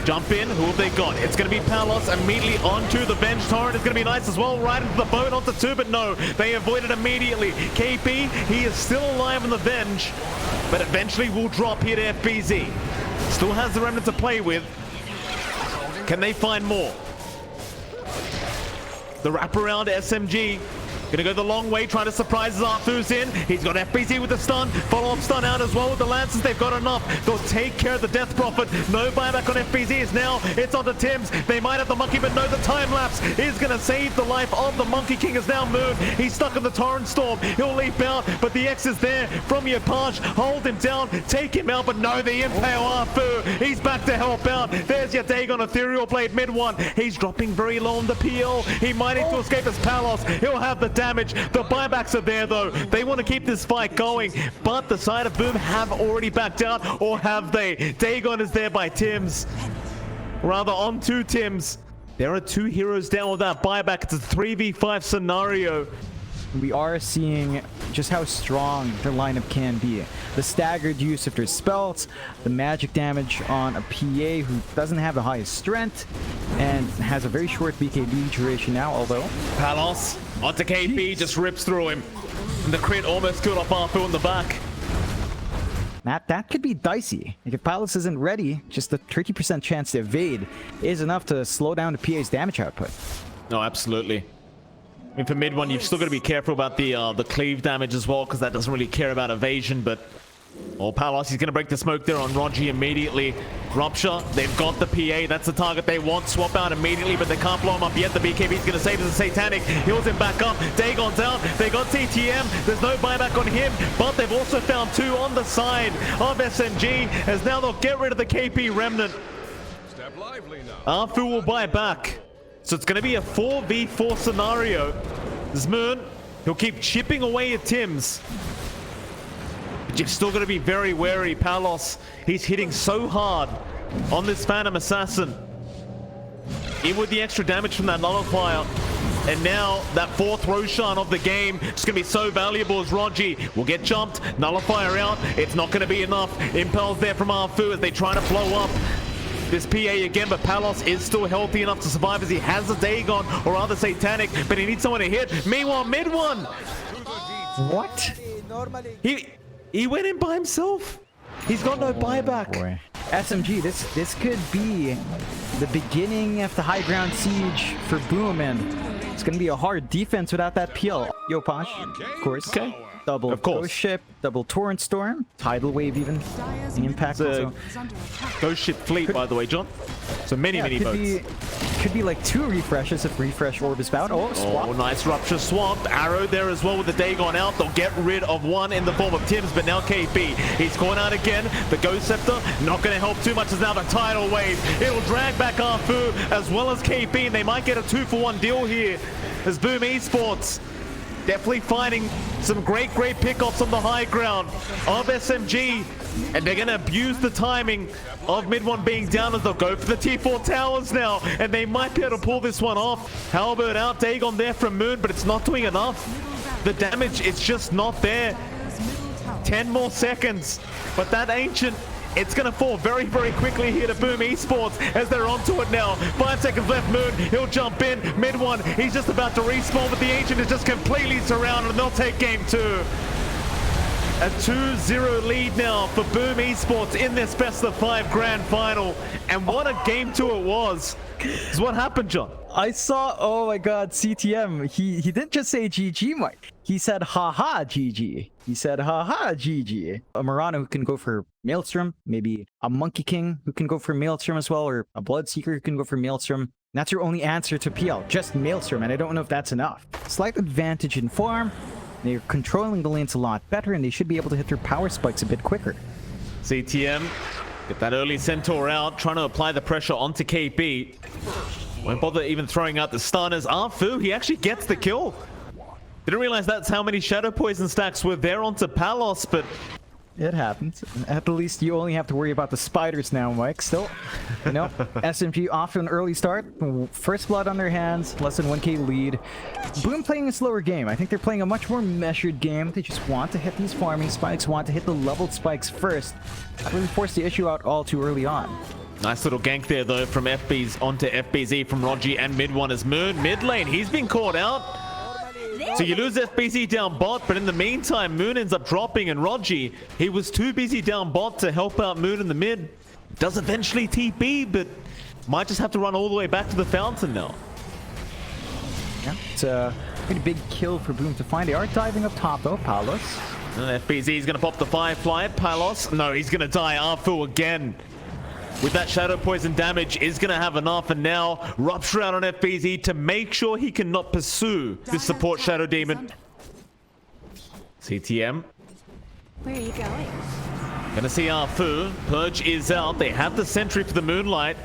Speaker 1: Jump in. Who have they got? It's going to be Palos immediately onto the bench. Torrent is going to be nice as well. Right into the boat onto 2, but no. They avoid it immediately. KP, he is still alive on the bench, but eventually will drop here to FBZ. Still has the remnant to play with. Can they find more? The wraparound SMG. Gonna go the long way, trying to surprise Zarthu's in. He's got FBZ with the stun. Follow-up stun out as well with the Lances. They've got enough. They'll take care of the Death Prophet. No buyback on FBZ is now. It's onto Tims. They might have the Monkey, but no, the time lapse is gonna save the life of the Monkey King is now Moon. He's stuck in the Torrent Storm. He'll leap out, but the X is there from Yopaj. Hold him down, take him out, but no, the Impale Arfu. He's back to help out. There's your Dagon Ethereal Blade mid one. He's dropping very low on the PL. He might need to escape as Palos. He'll have the damage. The buybacks are there though. They want to keep this fight going, but the side of Boom have already backed out, or have they? Dagon is there by Tims. Rather on to Tims. There are 2 heroes down with that buyback. It's a 3v5 scenario.
Speaker 2: We are seeing just how strong their lineup can be. The staggered use of their spells, the magic damage on a PA who doesn't have the highest strength and has a very short BKB duration now, although...
Speaker 1: Palos onto KP, just rips through him. And the crit almost killed off Arfu in the back.
Speaker 2: That could be dicey. Like if Palos isn't ready, just a 30% chance to evade is enough to slow down the PA's damage output.
Speaker 1: No, absolutely. I mean, for mid one, you've still got to be careful about the cleave damage as well, because that doesn't really care about evasion, but... Oh, Palos, he's going to break the smoke there on Rogi immediately. Rupture, they've got the PA. That's the target they want. Swap out immediately, but they can't blow him up yet. The BKB's going to save as a Satanic. Heals him back up. Dagon's out. They got CTM. There's no buyback on him, but they've also found 2 on the side of SMG, as now they'll get rid of the KP remnant.
Speaker 3: Step lively now.
Speaker 1: Arfu will buy back. So it's going to be a 4v4 scenario. Zmoon, he'll keep chipping away at Tims. But you've still got to be very wary. Palos, he's hitting so hard on this Phantom Assassin. In with the extra damage from that Nullifier. And now that 4th Roshan of the game is going to be so valuable as Rogi will get jumped. Nullifier out. It's not going to be enough. Impel's there from Arfu as they try to blow up this PA again, but Palos is still healthy enough to survive as he has a Dagon or rather Satanic, but he needs someone to hit. Meanwhile, mid one.
Speaker 2: What?
Speaker 1: He went in by himself. He's got no buyback.
Speaker 2: Boy. SMG, this could be the beginning of the high ground siege for Boom, and it's gonna be a hard defense without that PL. Yopaj, of course.
Speaker 1: Okay.
Speaker 2: Double Ghost Ship, double Torrent Storm, Tidal Wave even. The impact also.
Speaker 1: Ghost Ship fleet, by the way, John. So many boats.
Speaker 2: Could be like 2 refreshes if Refresh Orb is bound. Oh, swap.
Speaker 1: Oh, nice Rupture swap. Arrow there as well with the Dagon out. They'll get rid of 1 in the form of Tims, but now KP. He's caught out again. The Ghost Scepter not going to help too much as now the Tidal Wave. It'll drag back Arfu as well as KP, and they might get a 2-for-1 deal here as Boom Esports definitely finding some great pickoffs on the high ground of SMG, and they're going to abuse the timing of mid one being down as they'll go for the T4 towers now, and they might be able to pull this one off. Halberd out, Dagon there from Moon, but it's not doing enough. The damage is just not there. 10 more seconds, but that Ancient, it's going to fall very quickly here to Boom Esports as they're onto it now. 5 seconds left, Moon, he'll jump in. Mid one, he's just about to respawn, but the Ancient is just completely surrounded, and they'll take game 2. A 2-0 lead now for Boom Esports in this best of 5 grand final. And what a game 2 it was. Is what happened, John?
Speaker 2: I saw, oh my god, CTM. He didn't just say GG, Mike. He said haha GG. He said haha GG. A Murano who can go for Maelstrom, maybe a Monkey King who can go for Maelstrom as well, or a Bloodseeker who can go for Maelstrom. And that's your only answer to PL, just Maelstrom, and I don't know if that's enough. Slight advantage in farm. They're controlling the lanes a lot better, and they should be able to hit their power spikes a bit quicker.
Speaker 1: CTM, get that early Centaur out, trying to apply the pressure onto KP. Won't bother even throwing out the stunners. Arfu, he actually gets the kill. Didn't realize that's how many Shadow Poison stacks were there onto Palos, but
Speaker 2: It happens. At the least you only have to worry about the spiders now, Mike. Still, no. SMG off to an early start. First blood on their hands. Less than 1k lead. Boom playing a slower game. I think they're playing a much more measured game. They just want to hit these farming spikes, want to hit the leveled spikes first. That really forced the issue out all too early on.
Speaker 1: Nice little gank there, though, from FB's onto FBZ from Rogi and mid one as Moon. Mid lane, he's been caught out. So you lose FBZ down bot, but in the meantime, Moon ends up dropping, and Rogi, he was too busy down bot to help out Moon in the mid. Does eventually TP, but might just have to run all the way back to the fountain now.
Speaker 2: Yeah, it's a pretty big kill for Boom to find. They are diving up top, though, Palos.
Speaker 1: And FBZ is going to pop the Firefly. Palos, no, he's going to die. Arfu again. With that Shadow Poison damage, is going to have enough, and now Rupture out on FBZ to make sure he cannot pursue this support Shadow Demon. CTM.
Speaker 5: Where are you going?
Speaker 1: Gonna see Arfu. Purge is out. They have the sentry for the Moonlight.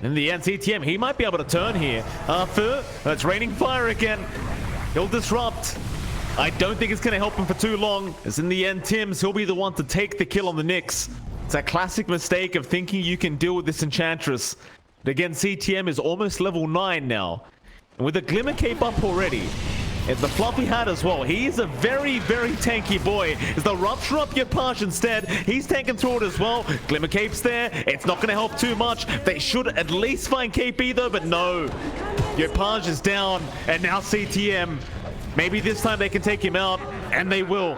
Speaker 1: In the end, CTM, he might be able to turn here. Arfu, it's raining fire again. He'll disrupt. I don't think it's going to help him for too long, as in the end, Tims, he'll be the one to take the kill on the Nyx. It's that classic mistake of thinking you can deal with this Enchantress. But again, CTM is almost level 9 now. And with a Glimmer Cape up already, and the Fluffy Hat as well, he is a very, very tanky boy. As they'll Rupture up your Pash instead, he's tanking through it as well. Glimmer Cape's there, it's not going to help too much. They should at least find KP though, but no. Your Pash is down, and now CTM. Maybe this time they can take him out, and they will.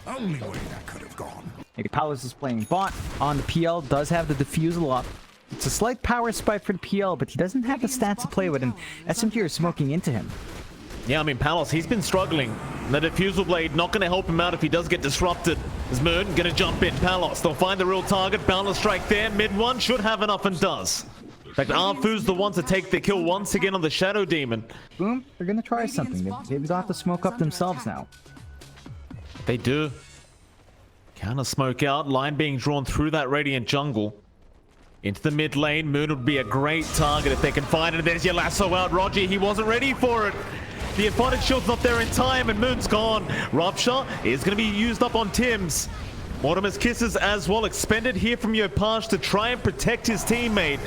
Speaker 3: Only way that could have gone.
Speaker 2: Maybe Palos is playing bot on the PL, does have the defusal up. It's a slight power spike for the PL, but he doesn't have the stats to play with, and SMG are smoking into him.
Speaker 1: Yeah, I mean, Palos, he's been struggling. The Diffusal Blade not going to help him out if he does get disrupted. Is Moon going to jump in? Palos, they'll find the real target. Boundless Strike there. Mid one should have enough and does. In fact, Arfu's the one to take the kill once again on the Shadow Demon.
Speaker 2: Boom, they're going to try something. They've got to smoke up themselves now.
Speaker 1: They do. Counter smoke out. Line being drawn through that Radiant jungle. Into the mid lane. Moon would be a great target if they can find it. There's your lasso out. Rogi, he wasn't ready for it. The Aphotic Shield's not there in time, and Moon's gone. Rupture is going to be used up on Tims. Mortimer's Kisses as well expended here from Yopash to try and protect his teammate.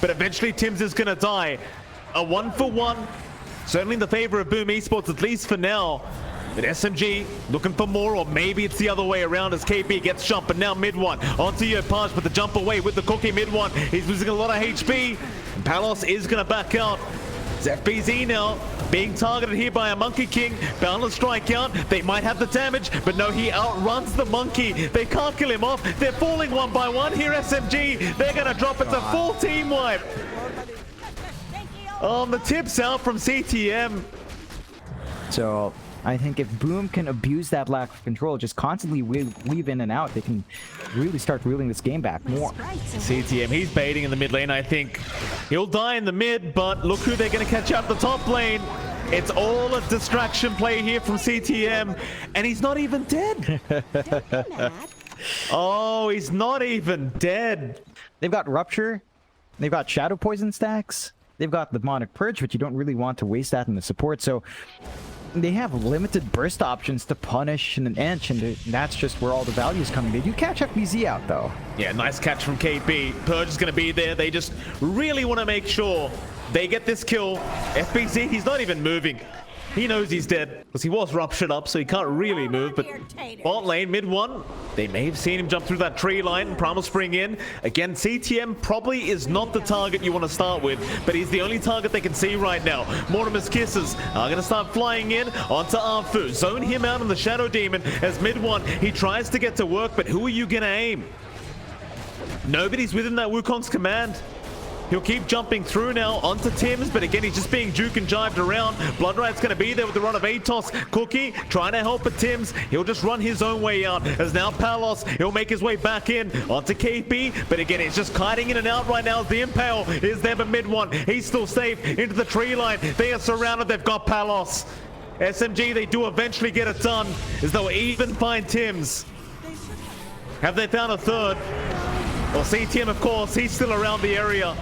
Speaker 1: But eventually Tims is going to die. A 1-for-1. Certainly in the favor of Boom Esports, at least for now. But SMG looking for more, or maybe it's the other way around as KP gets jumped. But now mid one onto Yopash, but the jump away with the cookie mid one. He's losing a lot of HP. And Palos is going to back out. It's FBZ now being targeted here by a Monkey King. Boundless Strike out. They might have the damage, but no, he outruns the Monkey. They can't kill him off. They're falling one by one here, SMG. They're going to drop it to full team wipe. The tips out from CTM.
Speaker 2: So I think if Boom can abuse that lack of control, just constantly weave in and out, they can really start reeling this game back more.
Speaker 1: CTM, he's baiting in the mid lane, I think. He'll die in the mid, but look who they're going to catch out the top lane. It's all a distraction play here from CTM, and he's not even dead. Oh, he's not even dead.
Speaker 2: They've got Rupture. They've got Shadow Poison stacks. They've got Demonic Purge, but you don't really want to waste that in the support, so they have limited burst options to punish in an inch, and that's just where all the value is coming. They do catch FBZ out, though.
Speaker 1: Yeah, nice catch from KP. Purge is going to be there. They just really want to make sure they get this kill. FBZ, he's not even moving. He knows he's dead, because he was ruptured up, so he can't really move. But bot lane, mid one, they may have seen him jump through that tree line. Primal Spring in. Again, CTM probably is not the target you want to start with, but he's the only target they can see right now. Mortimer's Kisses are going to start flying in onto Arfu. Zone him out on the Shadow Demon as mid one. He tries to get to work, but who are you going to aim? Nobody's within that Wukong's command. He'll keep jumping through now onto Tims, but again, he's just being juke and jived around. Blood Riot's going to be there with the run of Atos. Cookie trying to help at Tims. He'll just run his own way out. As now Palos, he'll make his way back in onto KP, but again, he's just kiting in and out right now. The Impale is there, but mid one, he's still safe into the tree line. They are surrounded. They've got Palos. SMG, they do eventually get it done, as they'll even find Tims. Have they found a third? Well, CTM, of course, he's still around the area.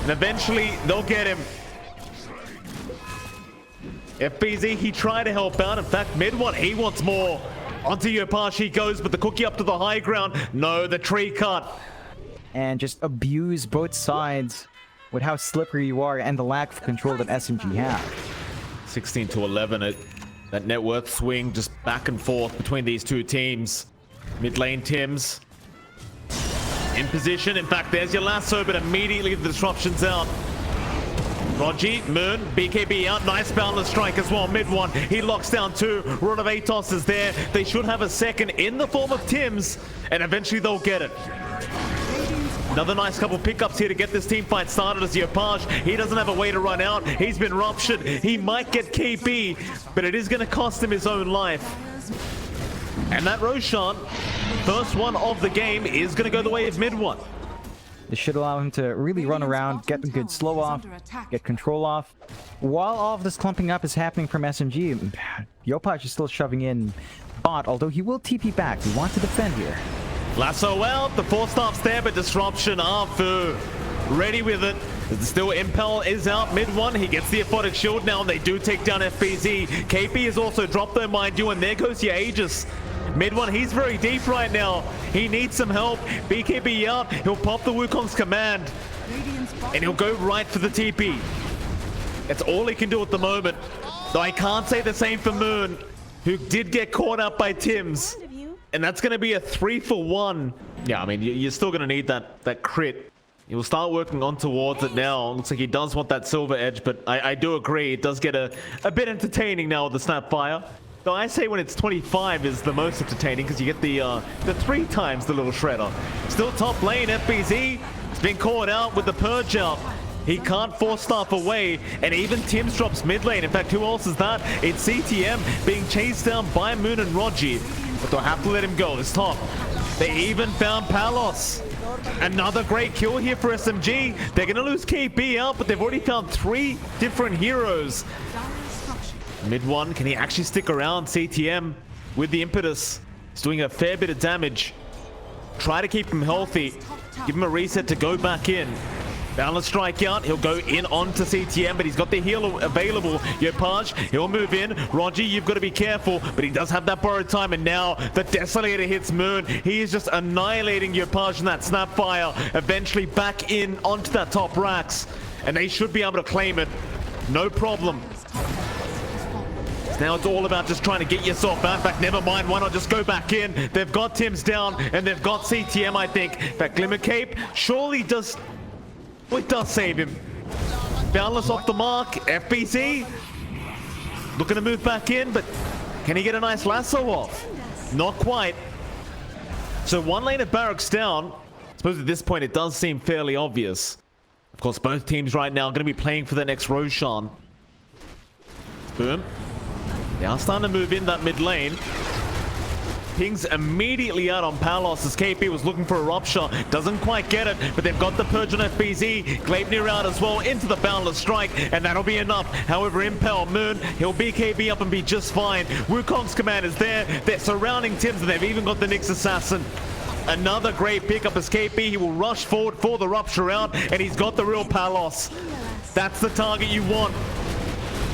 Speaker 1: And eventually, they'll get him. FBZ, he tried to help out. In fact, mid one, he wants more. Onto Yopash he goes, but the cookie up to the high ground. No, the tree cut.
Speaker 2: And just abuse both sides with how slippery you are and the lack of control that SMG have.
Speaker 1: 16 to 11. That net worth swing just back and forth between these two teams. Mid lane Tims in position. In fact, there's your lasso, but immediately the disruption's out. Rogi, Moon, BKB out. Nice boundless strike as well. Mid one, he locks down two. Run of Atos is there. They should have a second in the form of Tims, and eventually they'll get it. Another nice couple pickups here to get this team fight started as Yopash. He doesn't have a way to run out. He's been ruptured. He might get KP, but it is going to cost him his own life. And that Roshan, first one of the game, is going to go the way of mid one.
Speaker 2: This should allow him to really run around, get a good slow off, get control off. While all of this clumping up is happening from SMG, Yopash is still shoving in bot, although he will TP back. We want to defend here.
Speaker 1: Lasso out, the 4-stop's there, but disruption. Arfu ready with it. Still Impel is out mid one. He gets the aphotic shield now, and they do take down FBZ. KP has also dropped their mind you, and there goes your Aegis. Mid one, he's very deep right now. He needs some help. BKB out. He'll pop the Wukong's command, and he'll go right for the TP. That's all he can do at the moment. Though I can't say the same for Moon, who did get caught out by Tims. And that's going to be a 3-for-1. Yeah, I mean, you're still going to need that crit. He'll start working on towards it now. Looks like he does want that silver edge, but I do agree. It does get a bit entertaining now with the Snapfire. Though I say when it's 25 is the most entertaining because you get the 3 times the little shredder. Still top lane, FBZ has been caught out with the purge out. He can't force staff away, and even Tims drops mid lane. In fact, who else is that? It's CTM being chased down by Moon and Rogi. But they'll have to let him go. It's top. They even found Palos. Another great kill here for SMG. They're going to lose KP out, but they've already found 3 different heroes. Mid one, can he actually stick around? CTM with the impetus. He's doing a fair bit of damage. Try to keep him healthy. Give him a reset to go back in. Boundless strike out. He'll go in onto CTM, but he's got the heal available. Yopash, he'll move in. Rogi, you've got to be careful, but he does have that borrowed time, and now the Desolator hits Moon. He is just annihilating Yopash in that Snapfire. Eventually back in onto that top racks, and they should be able to claim it. No problem. Now it's all about just trying to get yourself out. In fact, never mind, why not just go back in? They've got Tims down, and they've got CTM, I think. In fact, Glimmer Cape surely does... Well, it does save him. Boundless off the mark. FBC looking to move back in, but can he get a nice lasso off? Not quite. So one lane of barracks down. I suppose at this point it does seem fairly obvious. Of course, both teams right now are going to be playing for the next Roshan. Boom. They are starting to move in that mid lane. Pings immediately out on Palos as KP was looking for a rupture. Doesn't quite get it, but they've got the purge on FBZ. Gleipnir out as well into the boundless strike, and that'll be enough. However, Impel, Moon, he'll BKB up and be just fine. Wukong's command is there. They're surrounding Tims, and they've even got the Nyx Assassin. Another great pickup as KP. He will rush forward for the rupture out, and he's got the real Palos. That's the target you want.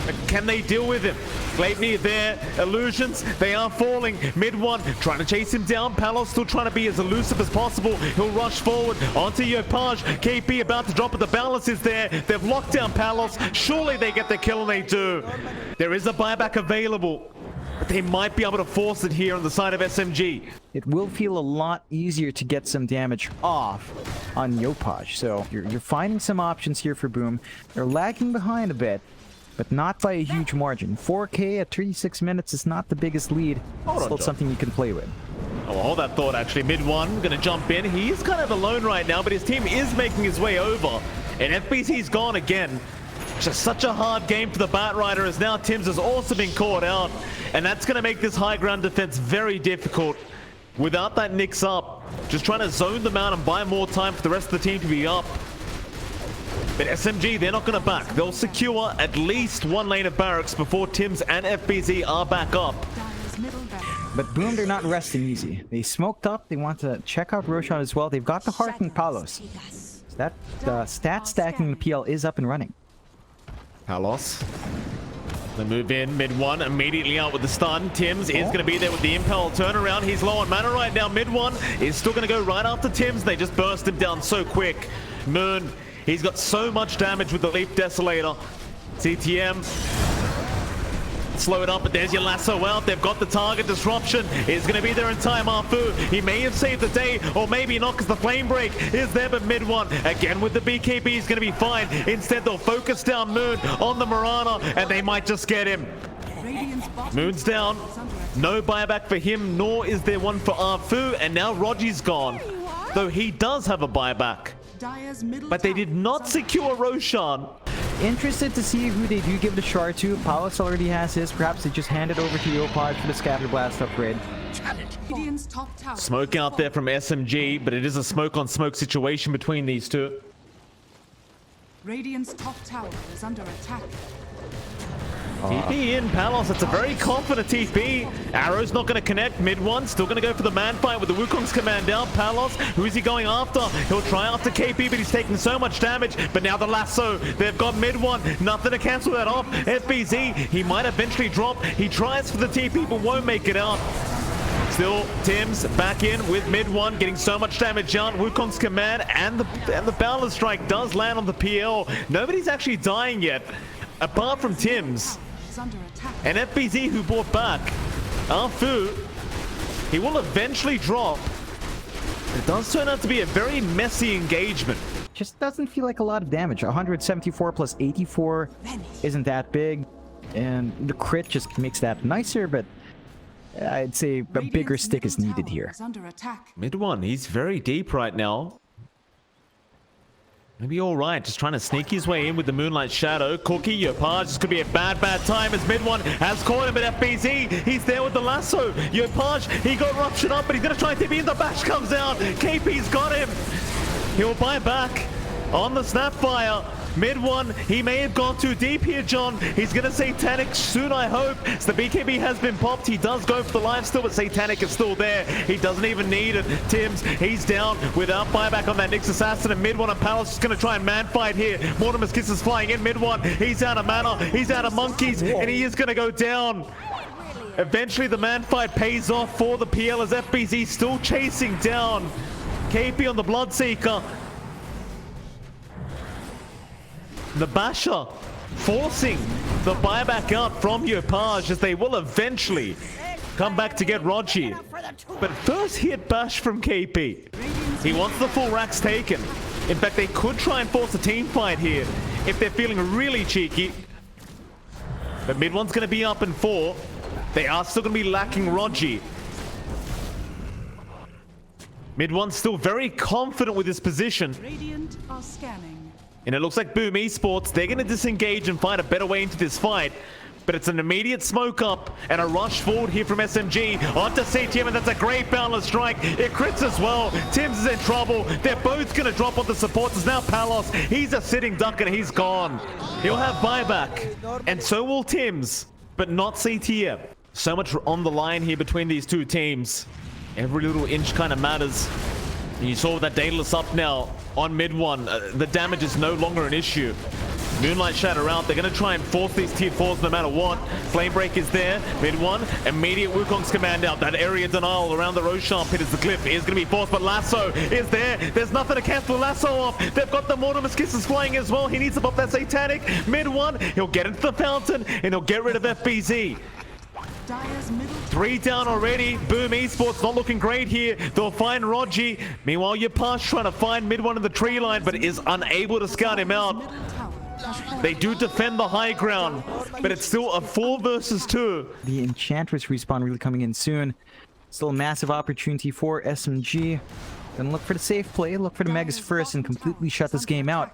Speaker 1: But can they deal with him? Gleipnir there, illusions, they are falling. Mid one, trying to chase him down. Palos still trying to be as elusive as possible. He'll rush forward onto Yopash. KP about to drop, but the balance is there. They've locked down Palos. Surely they get the kill, and they do. There is a buyback available, but they might be able to force it here on the side of SMG.
Speaker 2: It will feel a lot easier to get some damage off on Yopash. So you're finding some options here for Boom. They're lagging behind a bit, but not by a huge margin. 4K at 36 minutes is not the biggest lead. Still something you can play with.
Speaker 1: Oh, hold that thought, actually. Mid one, gonna jump in. He's kind of alone right now, but his team is making his way over. And FBC's gone again. Just such a hard game for the Batrider, as now Tims has also been caught out. And that's gonna make this high ground defense very difficult. Without that Nyx up, just trying to zone them out and buy more time for the rest of the team to be up. But SMG, they're not going to back. They'll secure at least one lane of barracks before Tims and FBZ are back up.
Speaker 2: But Boom, they're not resting easy. They smoked up. They want to check out Roshan as well. They've got the Heart and Palos. So that stat stacking the PL is up and running.
Speaker 1: Palos They move in, mid one, immediately out with the stun. Tims is going to be there with the impel turnaround. He's low on mana right now. Mid one is still going to go right after Tims. They just burst him down so quick. Moon, he's got so much damage with the Leaf Desolator. CTM, slow it up, but there's your lasso out. They've got the target. Disruption is going to be there in time. Arfu, he may have saved the day, or maybe not, because the flame break is there, but mid one, again with the BKB, is going to be fine. Instead, they'll focus down Moon on the Mirana, and they might just get him. Moon's down. No buyback for him, nor is there one for Arfu, and now Rogi's gone. Though he does have a buyback. But they did not secure Roshan.
Speaker 2: Interested to see who they do give the shard to. Palos already has his. Perhaps they just hand it over to Yopaj for the Scatter Blast upgrade.
Speaker 1: Smoke out there from SMG, but it is a smoke on smoke situation between these two.
Speaker 4: Radiant's top tower is under attack.
Speaker 1: TP in Palos, it's a very confident TP. Arrow's not going to connect. Mid one, still going to go for the man fight with the Wukong's command out. Palos, who is he going after? He'll try after KP, but he's taking so much damage. But now the lasso, they've got mid one. Nothing to cancel that off. FBZ, he might eventually drop. He tries for the TP, but won't make it out. Still, Tims back in with mid one, getting so much damage out. Wukong's command and the Boundless Strike does land on the PL. Nobody's actually dying yet, apart from Tims. And FBZ, who bought back. Arfu, he will eventually drop. It does turn out to be a very messy engagement.
Speaker 2: Just doesn't feel like a lot of damage. 174 plus 84 isn't that big. And the crit just makes that nicer, but I'd say a bigger stick is needed here.
Speaker 1: Mid one, he's very deep right now. Maybe all right, just trying to sneak his way in with the Moonlight Shadow. Cookie, Yopaj, this could be a bad time as mid one has caught him at FBZ. He's there with the lasso. Yopaj, he got ruptured up, but he's going to try and TP, and the bash comes out. KP's got him. He'll buy back on the Snapfire. Mid one, he may have gone too deep here, John. He's going to Satanic soon, I hope. So the BKB has been popped. He does go for the life still, but Satanic is still there. He doesn't even need it. Tims, he's down without buyback on that Nyx Assassin. And mid one, and Palos is going to try and man fight here. Mortimer's Kiss is flying in mid one. He's out of mana. He's out of monkeys, and he is going to go down. Eventually, the man fight pays off for the PL as FBZ still chasing down KP on the Bloodseeker. The Basher forcing the buyback out from Yopaj as they will eventually come back to get Rogi. But first hit bash from KP. He wants the full racks taken. In fact, they could try and force a team fight here if they're feeling really cheeky. But mid one's going to be up in 4. They are still going to be lacking Rogi. Mid one's still very confident with his position.
Speaker 4: Radiant are scanning.
Speaker 1: And it looks like Boom Esports, they're going to disengage and find a better way into this fight. But it's an immediate smoke up and a rush forward here from SMG onto CTM, and that's a great Boundless Strike. It crits as well. Tims is in trouble. They're both going to drop on the supports. It's now Palos. He's a sitting duck and he's gone. He'll have buyback. And so will Tims, but not CTM. So much on the line here between these two teams. Every little inch kind of matters. And you saw that Daedalus up now on mid one. The damage is no longer an issue. Moonlight Shadow out. They're going to try and force these tier 4s no matter what. Flame Break is there. Mid one. Immediate Wukong's command out. That area denial around the Roshan pit as the cliff is going to be forced, but Lasso is there. There's nothing to cancel Lasso off. They've got the Mortimer's Kisses flying as well. He needs to pop that Satanic. Mid one. He'll get into the fountain and he'll get rid of FBZ. 3 down already. Boom Esports not looking great here. They'll find Rogi. Meanwhile, Yopaj trying to find mid one in the tree line, but is unable to scout him out. They do defend the high ground, but it's still a 4 versus 2.
Speaker 2: The Enchantress respawn really coming in soon. Still a massive opportunity for SMG. Gonna look for the safe play, look for the Megas first, and completely shut this game out.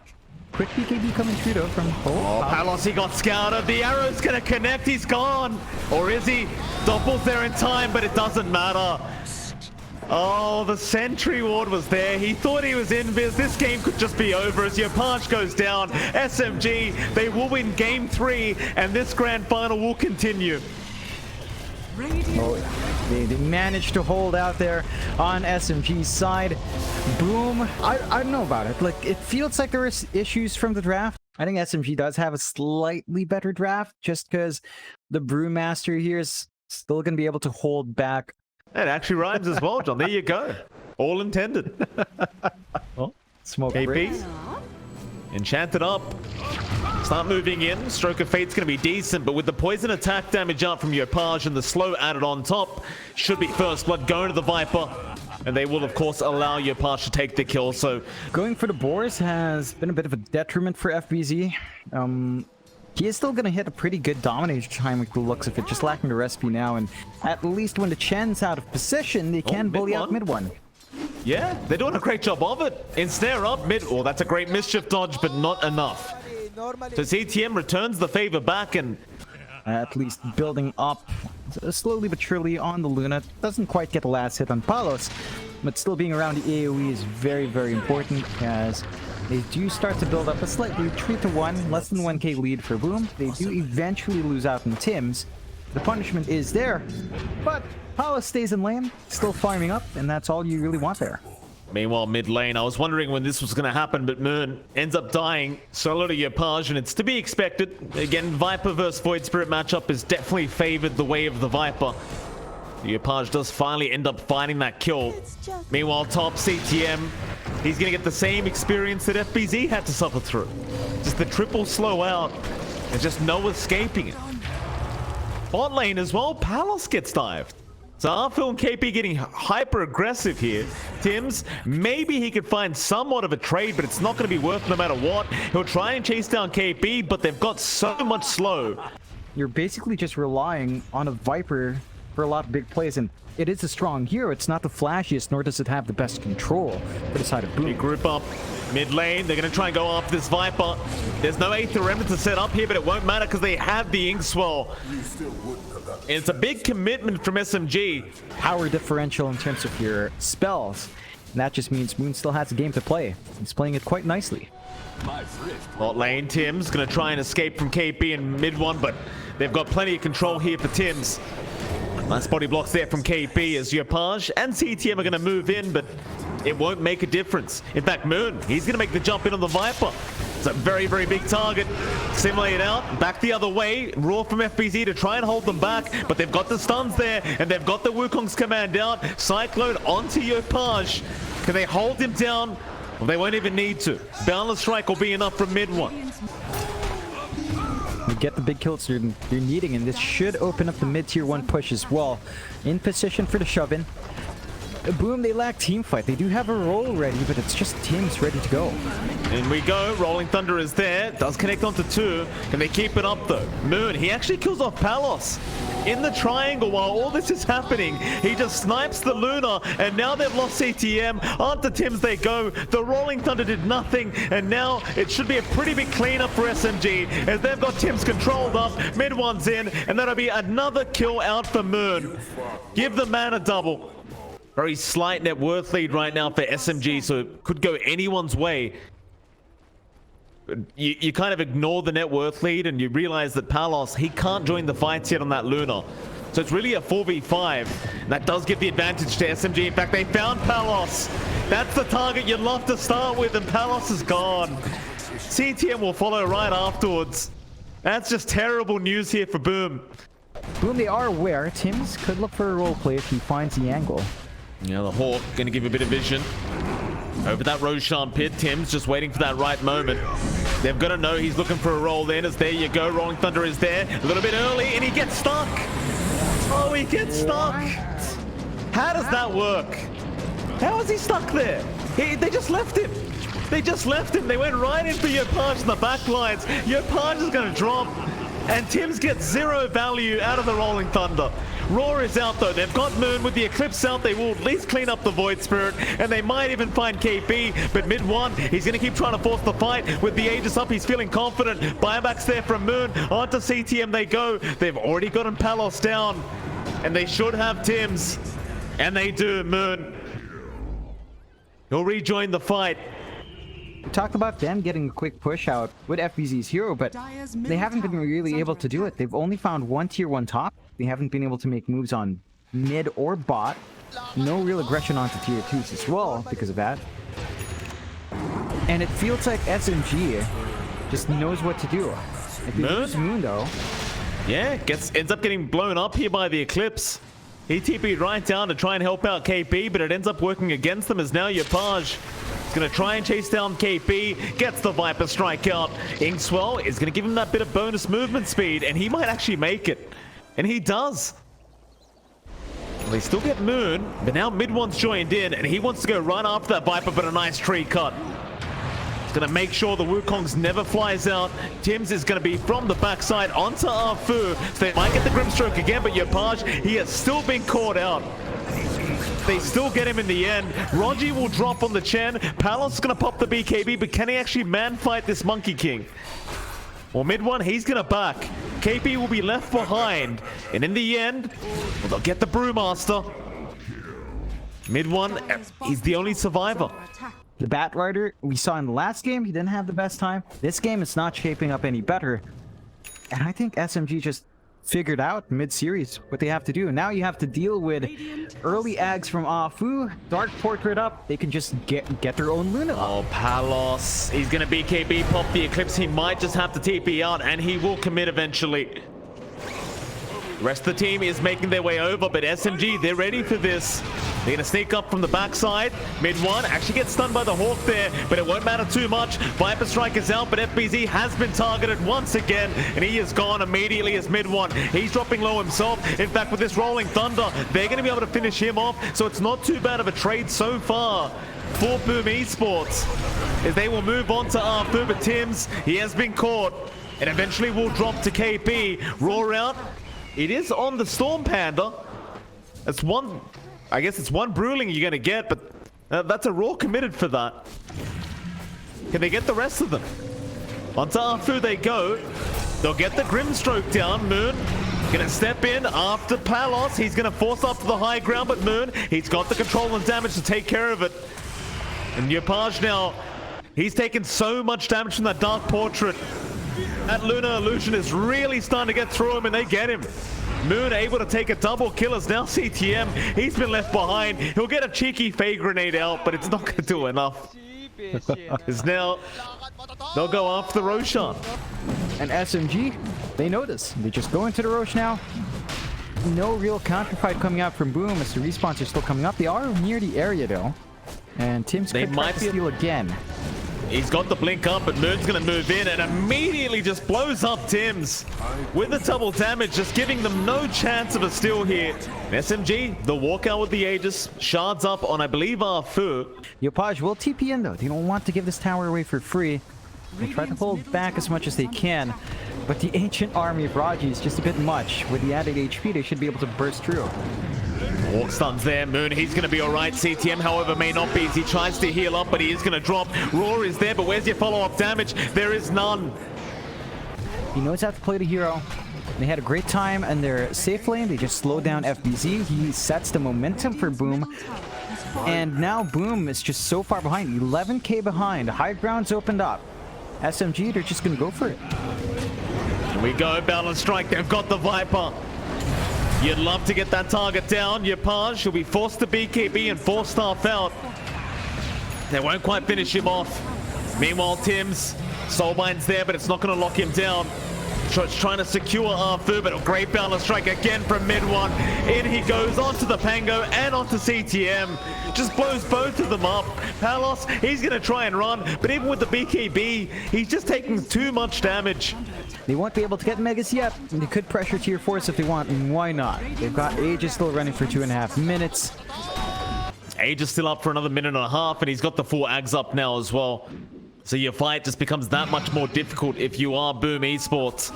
Speaker 2: Quick BKB coming through though from
Speaker 1: Palos, he got scouted. The arrow's gonna connect. He's gone. Or is he? Doppel's there in time, but it doesn't matter. Oh, the sentry ward was there. He thought he was invis. This game could just be over as Yopaj goes down. SMG, they will win game 3, and this grand final will continue.
Speaker 2: Oh, they managed to hold out there on SMG's side. Boom. I don't know about it. Like, it feels like there is issues from the draft. I think SMG does have a slightly better draft just because the Brewmaster here is still going to be able to hold back.
Speaker 1: It actually rhymes as well, John. There you go. All intended.
Speaker 2: Well, smoke
Speaker 1: KP.
Speaker 2: breaks.
Speaker 1: Enchanted up. Start moving in. Stroke of Fate's going to be decent, but with the poison attack damage out from Yopaj and the slow added on top, should be first blood going to the Viper. And they will, of course, allow Yopaj to take the kill. So
Speaker 2: Going for the Boars has been a bit of a detriment for FBZ. He is still going to hit a pretty good domination time with the looks of it, just lacking the recipe now. And at least when the Chen's out of position, they can bully out mid one.
Speaker 1: yeah, they're doing a great job of it. Ensnare up mid. Oh, that's a great mischief dodge, but not enough. So CTM returns the favor back and
Speaker 2: At least building up slowly but surely on the Luna. Doesn't quite get the last hit on Palos, but still being around the AoE is very, very important as they do start to build up a slightly 3-1, less than 1k lead for Boom. They do eventually lose out in Tims. The punishment is there, but Palos stays in lane, still farming up, and that's all you really want there.
Speaker 1: meanwhile, mid lane, I was wondering when this was going to happen, but Moon ends up dying solo to Yopaj, and it's to be expected. Again, Viper versus Void Spirit matchup has definitely favored the way of the Viper. Yopaj does finally end up finding that kill. Meanwhile, top CTM, he's going to get the same experience that FBZ had to suffer through. Just the triple slow out, and just no escaping it. Bot lane as well, Palos gets dived. So Arfil and KP getting hyper aggressive here. Tims, maybe he could find somewhat of a trade, but it's not going to be worth no matter what. He'll try and chase down KP, but they've got so much slow.
Speaker 2: You're basically just relying on a Viper for a lot of big plays, and it is a strong hero. It's not the flashiest, nor does it have the best control for the side of Boom.
Speaker 1: Big group up mid lane. They're going to try and go after this Viper. There's no Aether Remnant to set up here, but it won't matter because they have the Inkswell. And it's a big commitment from SMG.
Speaker 2: Power differential in terms of your spells. And that just means Moon still has a game to play. He's playing it quite nicely.
Speaker 1: Bot lane, Tim's going to try and escape from KP in mid one, but they've got plenty of control here for Tim's. Nice body blocks there from KP as Yopaj and CTM are going to move in, but it won't make a difference. In fact, Moon, he's going to make the jump in on the Viper. It's a very, very big target. Simulate out, back the other way. Raw from FBZ to try and hold them back, but they've got the stuns there, and they've got the Wukong's command out. Cyclone onto Yopaj. Can they hold him down? Well, they won't even need to. Boundless Strike will be enough from mid one.
Speaker 2: You get the big kills you're needing, and this should open up the mid-tier 1 push as well. In position for the shove-in. Boom, they lack team fight. They do have a roll ready, but it's just Tim's ready to go.
Speaker 1: In we go. Rolling Thunder is there. Does connect onto 2. Can they keep it up though? Moon, he actually kills off Palos. In the triangle while all this is happening, he just snipes the Luna, and now they've lost CTM. Onto Tim's they go. The Rolling Thunder did nothing, and now it should be a pretty big cleanup for SMG as they've got Tim's controlled up. Mid one's in, and that'll be another kill out for Moon. Give the man a double. Very slight net worth lead right now for SMG, so it could go anyone's way. You kind of ignore the net worth lead and you realize that Palos, he can't join the fights yet on that Luna. So it's really a 4v5. And that does give the advantage to SMG. In fact, they found Palos. That's the target you'd love to start with, and Palos is gone. CTM will follow right afterwards. That's just terrible news here for Boom.
Speaker 2: Boom, they are aware. Tims could look for a role play if he finds the angle.
Speaker 1: Yeah, the Hawk going to give a bit of vision. Over that Roshan pit, Tim's just waiting for that right moment. They've got to know he's looking for a roll in, as there you go, Rolling Thunder is there. A little bit early, and he gets stuck. Oh, he gets stuck. How does that work? How is he stuck there? They just left him. They just left him. They went right in for Yopaj in the back lines. Yopaj is going to drop, and Tim's gets 0 value out of the Rolling Thunder. Raw is out though. They've got Moon with the Eclipse out. They will at least clean up the Void Spirit, and they might even find KP. But mid one, he's going to keep trying to force the fight. With the Aegis up, he's feeling confident. Buybacks there from Moon. Onto CTM they go. They've already gotten Palos down, and they should have Tims. And they do. Moon, he'll rejoin the fight.
Speaker 2: We talked about them getting a quick push out with FBZ's hero, but they haven't been really able to do it. They've only found one tier 1 top. They haven't been able to make moves on mid or bot. No real aggression onto tier 2s as well because of that. And it feels like SMG just knows what to do. If you lose Moon though,
Speaker 1: Yeah, ends up getting blown up here by the Eclipse. He TP'd right down to try and help out KP, but it ends up working against them as now Yapaj is going to try and chase down KP, gets the Viper strike out. Inkswell is going to give him that bit of bonus movement speed, and he might actually make it. And he does. They still get Moon, but now Mid-One's joined in, and he wants to go right after that Viper, but a nice tree cut. He's going to make sure the Wukong's never flies out. Tims is going to be from the backside onto Arfu, so they might get the Grimstroke again, but Yapaj, he has still been caught out. They still get him in the end. Rogi will drop on the Chen. Palos is going to pop the BKB, but can he actually man-fight this Monkey King? Well, Mid-One, he's going to back. KP will be left behind. And in the end, well, they'll get the Brewmaster. Mid-One, he's the only survivor.
Speaker 2: the Bat Rider we saw in the last game, he didn't have the best time. This game is not shaping up any better. And I think SMG just figured out mid-series what they have to do. And now you have to deal with early ags from Afu, Dark Portrait up. They can just get their own Luna.
Speaker 1: Oh, Palos. He's going to BKB pop the Eclipse. He might just have to TP out, and he will commit eventually. The rest of the team is making their way over, but SMG, they're ready for this. They're going to sneak up from the backside. Mid-One actually gets stunned by the Hawk there, but it won't matter too much. Viper Strike is out, but FBZ has been targeted once again, and he is gone immediately as Mid-One. He's dropping low himself. In fact, with this Rolling Thunder, they're going to be able to finish him off, so it's not too bad of a trade so far for Boom Esports, as they will move on to Arthur, but Tims, he has been caught, and eventually will drop to KP. Roar out. It is on the Storm Panda. That's one, I guess it's one Bruling you're going to get, but that's a Raw committed for that. Can they get the rest of them? Onto Arfu they go. They'll get the Grimstroke down. Moon going to step in after Palos. He's going to force up to the high ground, but Moon, he's got the control and damage to take care of it. And Yapaj now, he's taken so much damage from that Dark Portrait. That Lunar Illusion is really starting to get through him, and they get him. Moon able to take a double kill as now CTM. He's been left behind. He'll get a cheeky Fey Grenade out, but it's not going to do enough. It's now, they'll go after Roshan.
Speaker 2: And SMG, they notice. They just go into the Rosh now. No real counterfight coming out from Boom as the respawns are still coming up. They are near the area though. And Tim's could try to steal again.
Speaker 1: He's got the blink up, but Moon's going to move in and immediately just blows up Tims with the double damage, just giving them no chance of a steal here. SMG, the walkout with the Aegis, shards up on, I believe, Arfu.
Speaker 2: Yapaj will TP in though. They don't want to give this tower away for free. They try to hold back as much as they can, but the ancient army of Raji is just a bit much. With the added HP, they should be able to burst through.
Speaker 1: Hawk stuns there. Moon, he's going to be all right. CTM, however, may not be as he tries to heal up, but he is going to drop. Roar is there, but where's your follow-up damage? There is none.
Speaker 2: He knows how to play the hero. They had a great time in their safe lane. They just slowed down FBZ. He sets the momentum for Boom. And now Boom is just so far behind. 11k behind. High ground's opened up. SMG, they're just going to go for it.
Speaker 1: Here we go. Balance Strike. They've got the Viper. You'd love to get that target down. Yapaj will be forced to BKB and 4-staff out. They won't quite finish him off. Meanwhile, Tims, Soulbind's there, but it's not going to lock him down. It's trying to secure Arfu, but a great balance strike again from Mid-One. In he goes onto the Pango and onto CTM. Just blows both of them up. Palos, he's going to try and run, but even with the BKB, he's just taking too much damage.
Speaker 2: They won't be able to get Megas yet. They could pressure Tier 4s if they want, and why not? They've got Aegis still running for 2.5 minutes.
Speaker 1: Aegis still up for another minute and a half, and he's got the 4 Ags up now as well. So your fight just becomes that much more difficult if you are Boom Esports.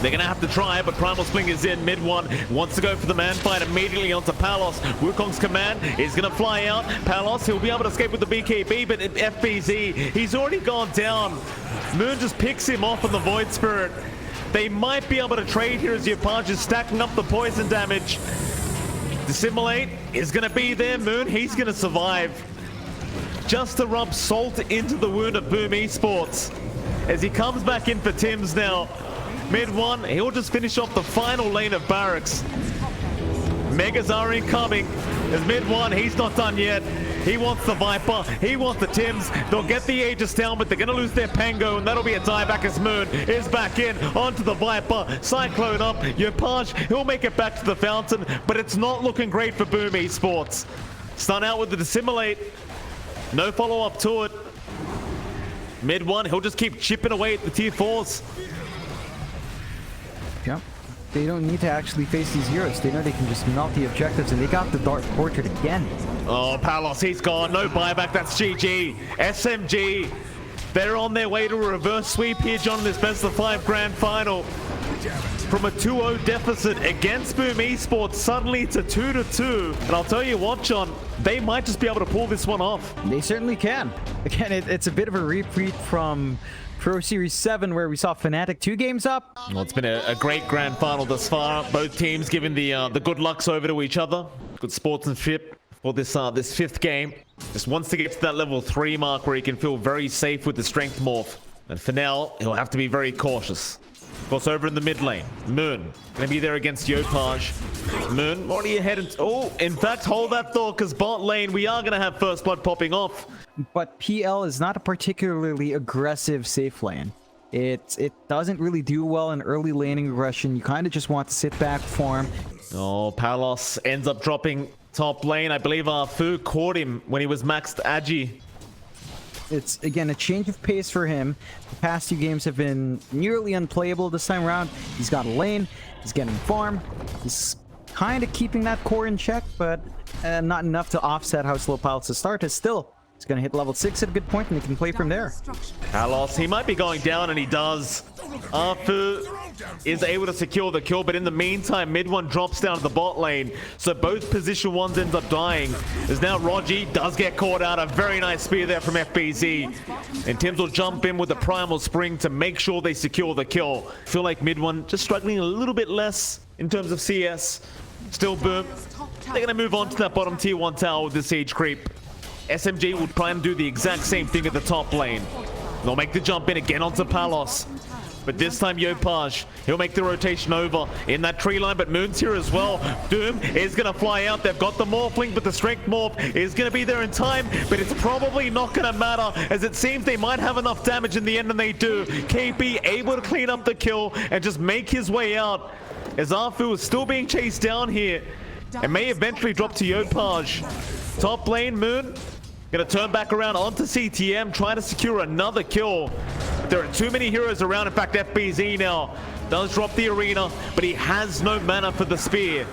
Speaker 1: They're going to have to try, but Primal Spling is in. Mid-One wants to go for the man fight immediately onto Palos. Wukong's command is going to fly out. Palos, he'll be able to escape with the BKB, but FBZ, he's already gone down. Moon just picks him off on the Void Spirit. They might be able to trade here as Yapaj is stacking up the poison damage. Dissimulate is going to be there. Moon, he's going to survive. Just to rub salt into the wound of Boom Esports. As he comes back in for Tims now. Mid-One, he'll just finish off the final lane of barracks. Megas are incoming. As mid one, he's not done yet. He wants the Viper. He wants the Tims. They'll get the Aegis down, but they're going to lose their Pango, and that'll be a dieback as Moon is back in onto the Viper. Cyclone up. Yopaj, he'll make it back to the Fountain, but it's not looking great for Boom Esports. Stun out with the Dissimulate. No follow-up to it. Mid one, he'll just keep chipping away at the tier 4s.
Speaker 2: Yep. They don't need to actually face these heroes. They know they can just melt the objectives, and they got the Dark Portrait again.
Speaker 1: Oh, Palos, he's gone. No buyback. That's GG. SMG. They're on their way to a reverse sweep here, John, in this best of 5 grand final. From a 2-0 deficit against Boom Esports, suddenly it's a 2-2. And I'll tell you what, John, they might just be able to pull this one off.
Speaker 2: They certainly can. Again, it's a bit of a repeat from Pro Series 7, where we saw Fnatic 2 games up.
Speaker 1: Well, it's been a great grand final thus far. Both teams giving the good lucks over to each other. Good sportsmanship for this 5th game. Just wants to get to that level 3 mark where he can feel very safe with the strength morph. And for now, he'll have to be very cautious. Of course, over in the mid lane, Moon gonna be there against Yopaj. Moon already ahead. In fact, hold that thought, because bot lane, we are gonna have first blood popping off.
Speaker 2: But PL is not a particularly aggressive safe lane. It doesn't really do well in early laning aggression. You kind of just want to sit back, farm.
Speaker 1: Oh, Palos ends up dropping top lane. I believe Fu caught him when he was maxed Agi.
Speaker 2: It's, again, a change of pace for him. The past 2 games have been nearly unplayable this time around. He's got a lane. He's getting farm. He's kind of keeping that core in check, but not enough to offset how slow Palos' start is. Still, he's going to hit level 6 at a good point, and he can play from there.
Speaker 1: Palos, he might be going down, and he does. Fu is able to secure the kill, but in the meantime, mid one drops down to the bot lane, so both position 1s ends up dying. As now Rogi does get caught out. A very nice spear there from FBZ, and Tims will jump in with the primal spring to make sure they secure the kill. Feel like mid one just struggling a little bit less in terms of CS. Still Boom, they're gonna move on to that bottom tier 1 tower with the siege creep. SMG will try and do the exact same thing at the top lane. They'll make the jump in again onto Palos. But this time Yopaj, he'll make the rotation over in that tree line, but Moon's here as well. Doom is going to fly out. They've got the morphling, but the strength morph is going to be there in time, but it's probably not going to matter, as it seems they might have enough damage in the end, and they do. KP able to clean up the kill and just make his way out, as Arfu is still being chased down here and may eventually drop to Yopaj. Top lane, Moon gonna turn back around onto CTM, trying to secure another kill. There are too many heroes around. In fact, FBZ now does drop the arena, but he has no mana for the spear.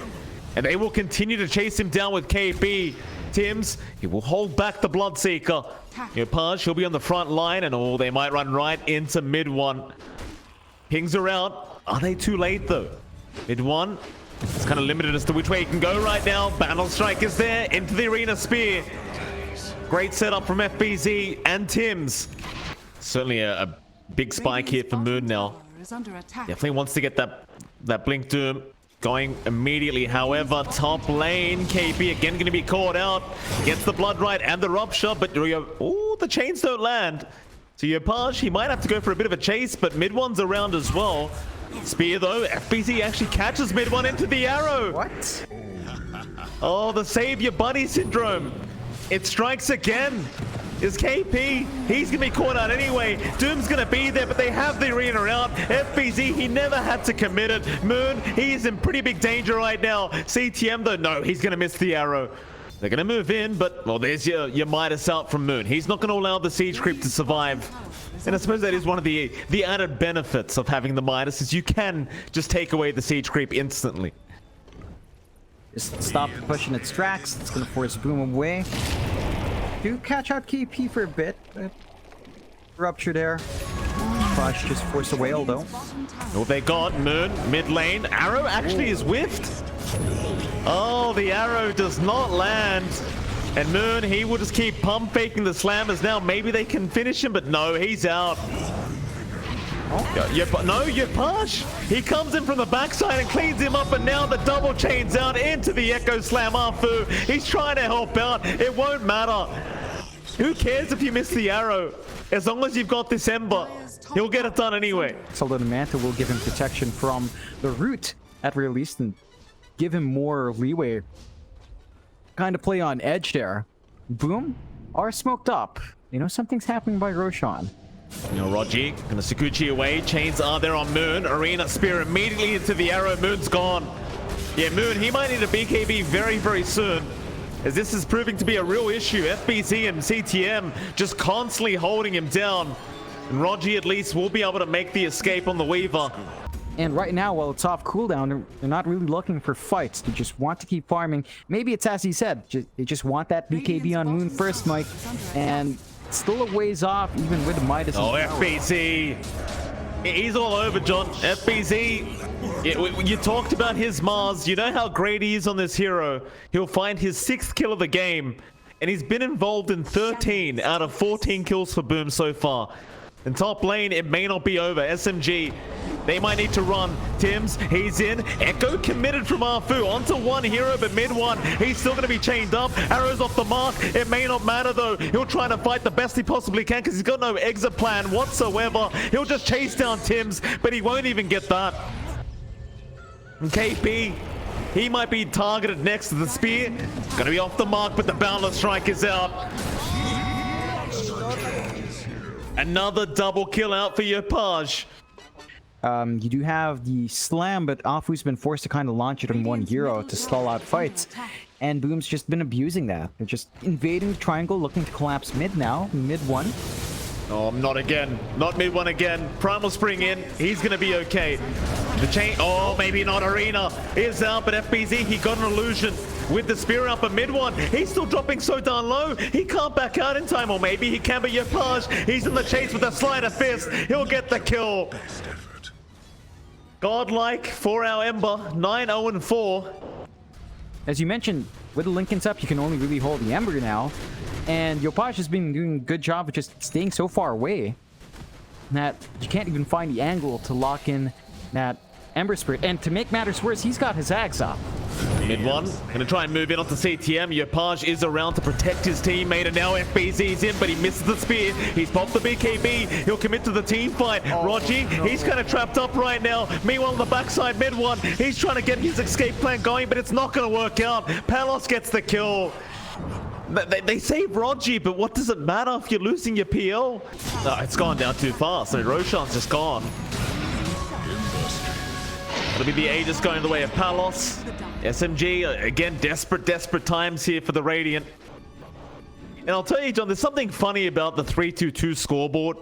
Speaker 1: And they will continue to chase him down with KP. Tims, he will hold back the Bloodseeker. Yopaj, he'll be on the front line, and they might run right into mid one. Pings are out. Are they too late though? Mid one, it's kind of limited as to which way he can go right now. Battle Strike is there into the arena spear. Great setup from FBZ and Tims. Certainly a big spike here for Moon now. Definitely wants to get that Blink Doom going immediately. However, top lane, KP again going to be caught out. Gets the Blood Right and the Rupture, but the chains don't land. So Yopaj, he might have to go for a bit of a chase, but mid one's around as well. Spear though, FBZ actually catches mid one into the arrow.
Speaker 2: What?
Speaker 1: Oh, the save your buddy syndrome. It strikes again. Is KP. He's going to be caught out anyway. Doom's going to be there, but they have the arena out. FBZ, he never had to commit it. Moon, he's in pretty big danger right now. CTM, though, no, he's going to miss the arrow. They're going to move in, but, well, there's your Midas out from Moon. He's not going to allow the siege creep to survive. And I suppose that is one of the added benefits of having the Midas, is you can just take away the siege creep instantly.
Speaker 2: Just stop pushing its tracks. It's going to force Boom away. Do catch out KP for a bit. Rupture there. Flash just force a whale though.
Speaker 1: Oh, they got Moon mid lane. Arrow actually is whiffed. Oh, the arrow does not land. And Moon, he will just keep pump faking the slammers now. Maybe they can finish him, but no, he's out. No, Yopaj. He comes in from the backside and cleans him up, and now the double chains out into the Echo Slam. Arfu, he's trying to help out. It won't matter. Who cares if you miss the arrow? As long as you've got this Ember, he'll get it done anyway.
Speaker 2: Although the Manta will give him protection from the root at very least and give him more leeway. kind of play on edge there. Boom. Are smoked up. You know, something's happening by Roshan.
Speaker 1: You know, Rogi gonna Sakuchi away. Chains are there on Moon. Arena Spear immediately into the arrow. Moon's gone. Yeah, Moon, he might need a BKB very, very soon, as this is proving to be a real issue. FBZ and CTM just constantly holding him down. And Rogi at least will be able to make the escape on the Weaver.
Speaker 2: And right now, while it's off cooldown, they're not really looking for fights. They just want to keep farming. Maybe it's as he said, they just want that BKB on Moon first, Mike. And still a ways off, even with Midas.
Speaker 1: Oh, FBZ. He's all over, John. FBZ, you talked about his Mars. You know how great he is on this hero. He'll find his 6th kill of the game. And he's been involved in 13 out of 14 kills for Boom so far. In top lane, it may not be over. SMG, they might need to run. Tims, he's in. Echo committed from Arfu onto one hero, but mid one, he's still going to be chained up. Arrows off the mark. It may not matter, though. He'll try to fight the best he possibly can because he's got no exit plan whatsoever. He'll just chase down Tims, but he won't even get that. And KP, he might be targeted next to the spear. Going to be off the mark, but the Boundless Strike is out. Another double kill out for Yopaj.
Speaker 2: You do have the slam, but Afu's been forced to kind of launch it on one hero to stall out fights. And Boom's just been abusing that. They're just invading the triangle, looking to collapse mid now. Mid one.
Speaker 1: Oh, not again. Not mid one again. Primal Spring in. He's going to be okay. The chain. Oh, maybe not. Arena is out, but FBZ, he got an illusion with the spear up a mid one. He's still dropping so darn low. He can't back out in time, or maybe he can, but Yopaj, he's in the chase with a slider fist. He'll get the kill. Godlike for our Ember. 9-0-4.
Speaker 2: As you mentioned, with the Linken's up, you can only really hold the Ember now. And Yopaj has been doing a good job of just staying so far away that you can't even find the angle to lock in that Ember Spirit. And to make matters worse, he's got his Axe up.
Speaker 1: Mid one, gonna try and move in onto CTM. Yopaj is around to protect his teammate, and now FBZ's in, but he misses the spear. He's popped the BKB. He'll commit to the team fight. Rogi, he's kind of trapped up right now. Meanwhile, on the backside, mid one, he's trying to get his escape plan going, but it's not gonna work out. Palos gets the kill. They save Rogi, but what does it matter if you're losing your PL? Oh, it's gone down too fast. So Roshan's just gone. It'll be the Aegis going the way of Palos. SMG, again, desperate times here for the Radiant. And I'll tell you, John, there's something funny about the 3-2-2 scoreboard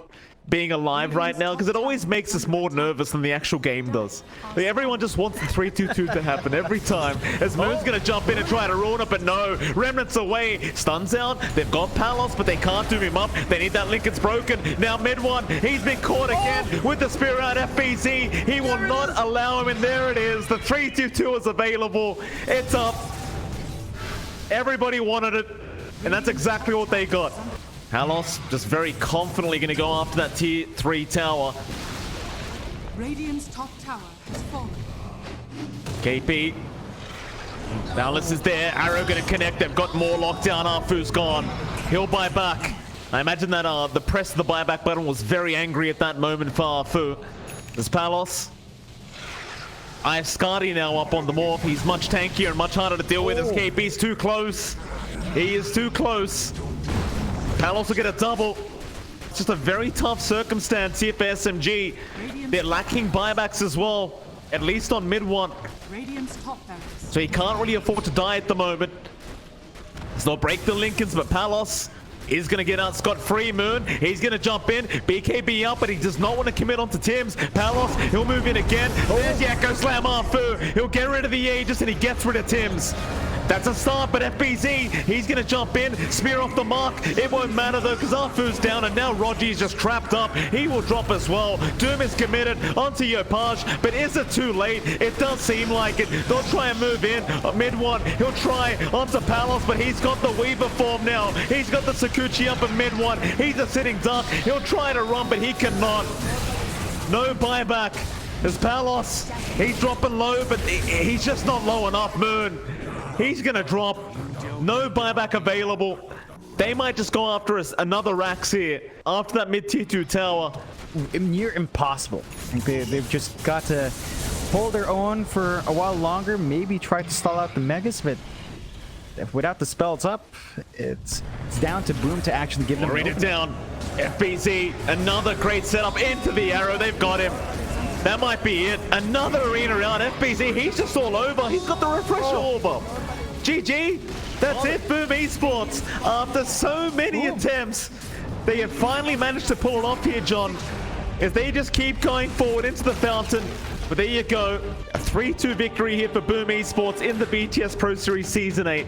Speaker 1: being alive right now, because it always makes us more nervous than the actual game does. Like, everyone just wants the 3-2-2 to happen every time, as Moon's gonna jump in and try to ruin it, but no. Remnant's away, stuns out. They've got Palos, but they can't do him up. They need that Linken's broken. Now mid one, he's been caught again with the spear out. FBZ, he will not allow him, and there it is. The 3-2-2 is available. It's up. Everybody wanted it, and that's exactly what they got. Palos just very confidently going to go after that tier 3 tower.
Speaker 4: Radiant's top tower has fallen.
Speaker 1: KP. Boundless is there. Arrow going to connect. They've got more lockdown. Arfu's gone. He'll buy back. I imagine that the press of the buyback button was very angry at that moment for Arfu. There's Palos. I have Skadi now up on the morph. He's much tankier and much harder to deal with as KP's too close. He is too close. Palos will get a double. It's just a very tough circumstance here for SMG. They're lacking buybacks as well, at least on mid one.
Speaker 4: Radiant's top barracks.
Speaker 1: So he can't really afford to die at the moment. They'll break the Linken's, but Palos is going to get out scot-free. Moon, he's going to jump in. BKB up, but he does not want to commit onto Tims. Palos, he'll move in again. There's the Echo Slam Arfu. He'll get rid of the Aegis, and he gets rid of Tims. That's a start, but FBZ, he's going to jump in, spear off the mark. It won't matter, though, because Arfu's down, and now Rogi's just trapped up. He will drop as well. Doom is committed onto Yopaj, but is it too late? It does seem like it. They'll try and move in. Mid one, he'll try onto Palos, but he's got the Weaver form now. He's got the Sakuchi up in mid one. He's a sitting duck. He'll try to run, but he cannot. No buyback. There's Palos. He's dropping low, but he's just not low enough. Moon, he's gonna drop. No buyback available. They might just go after us another Rax here after that mid tier 2 tower.
Speaker 2: Near impossible. I think they've just got to hold their own for a while longer. Maybe try to stall out the Megas, but without the spells up, it's down to Boom to actually give them.
Speaker 1: Read it down. FBZ, another great setup into the arrow. They've got him. That might be it. Another arena round. FBZ, he's just all over. He's got the refresher orb up. GG. That's it, Boom Esports. After so many attempts, they have finally managed to pull it off here, John. As they just keep going forward into the fountain. But there you go. A 3-2 victory here for Boom Esports in the BTS Pro Series Season 8.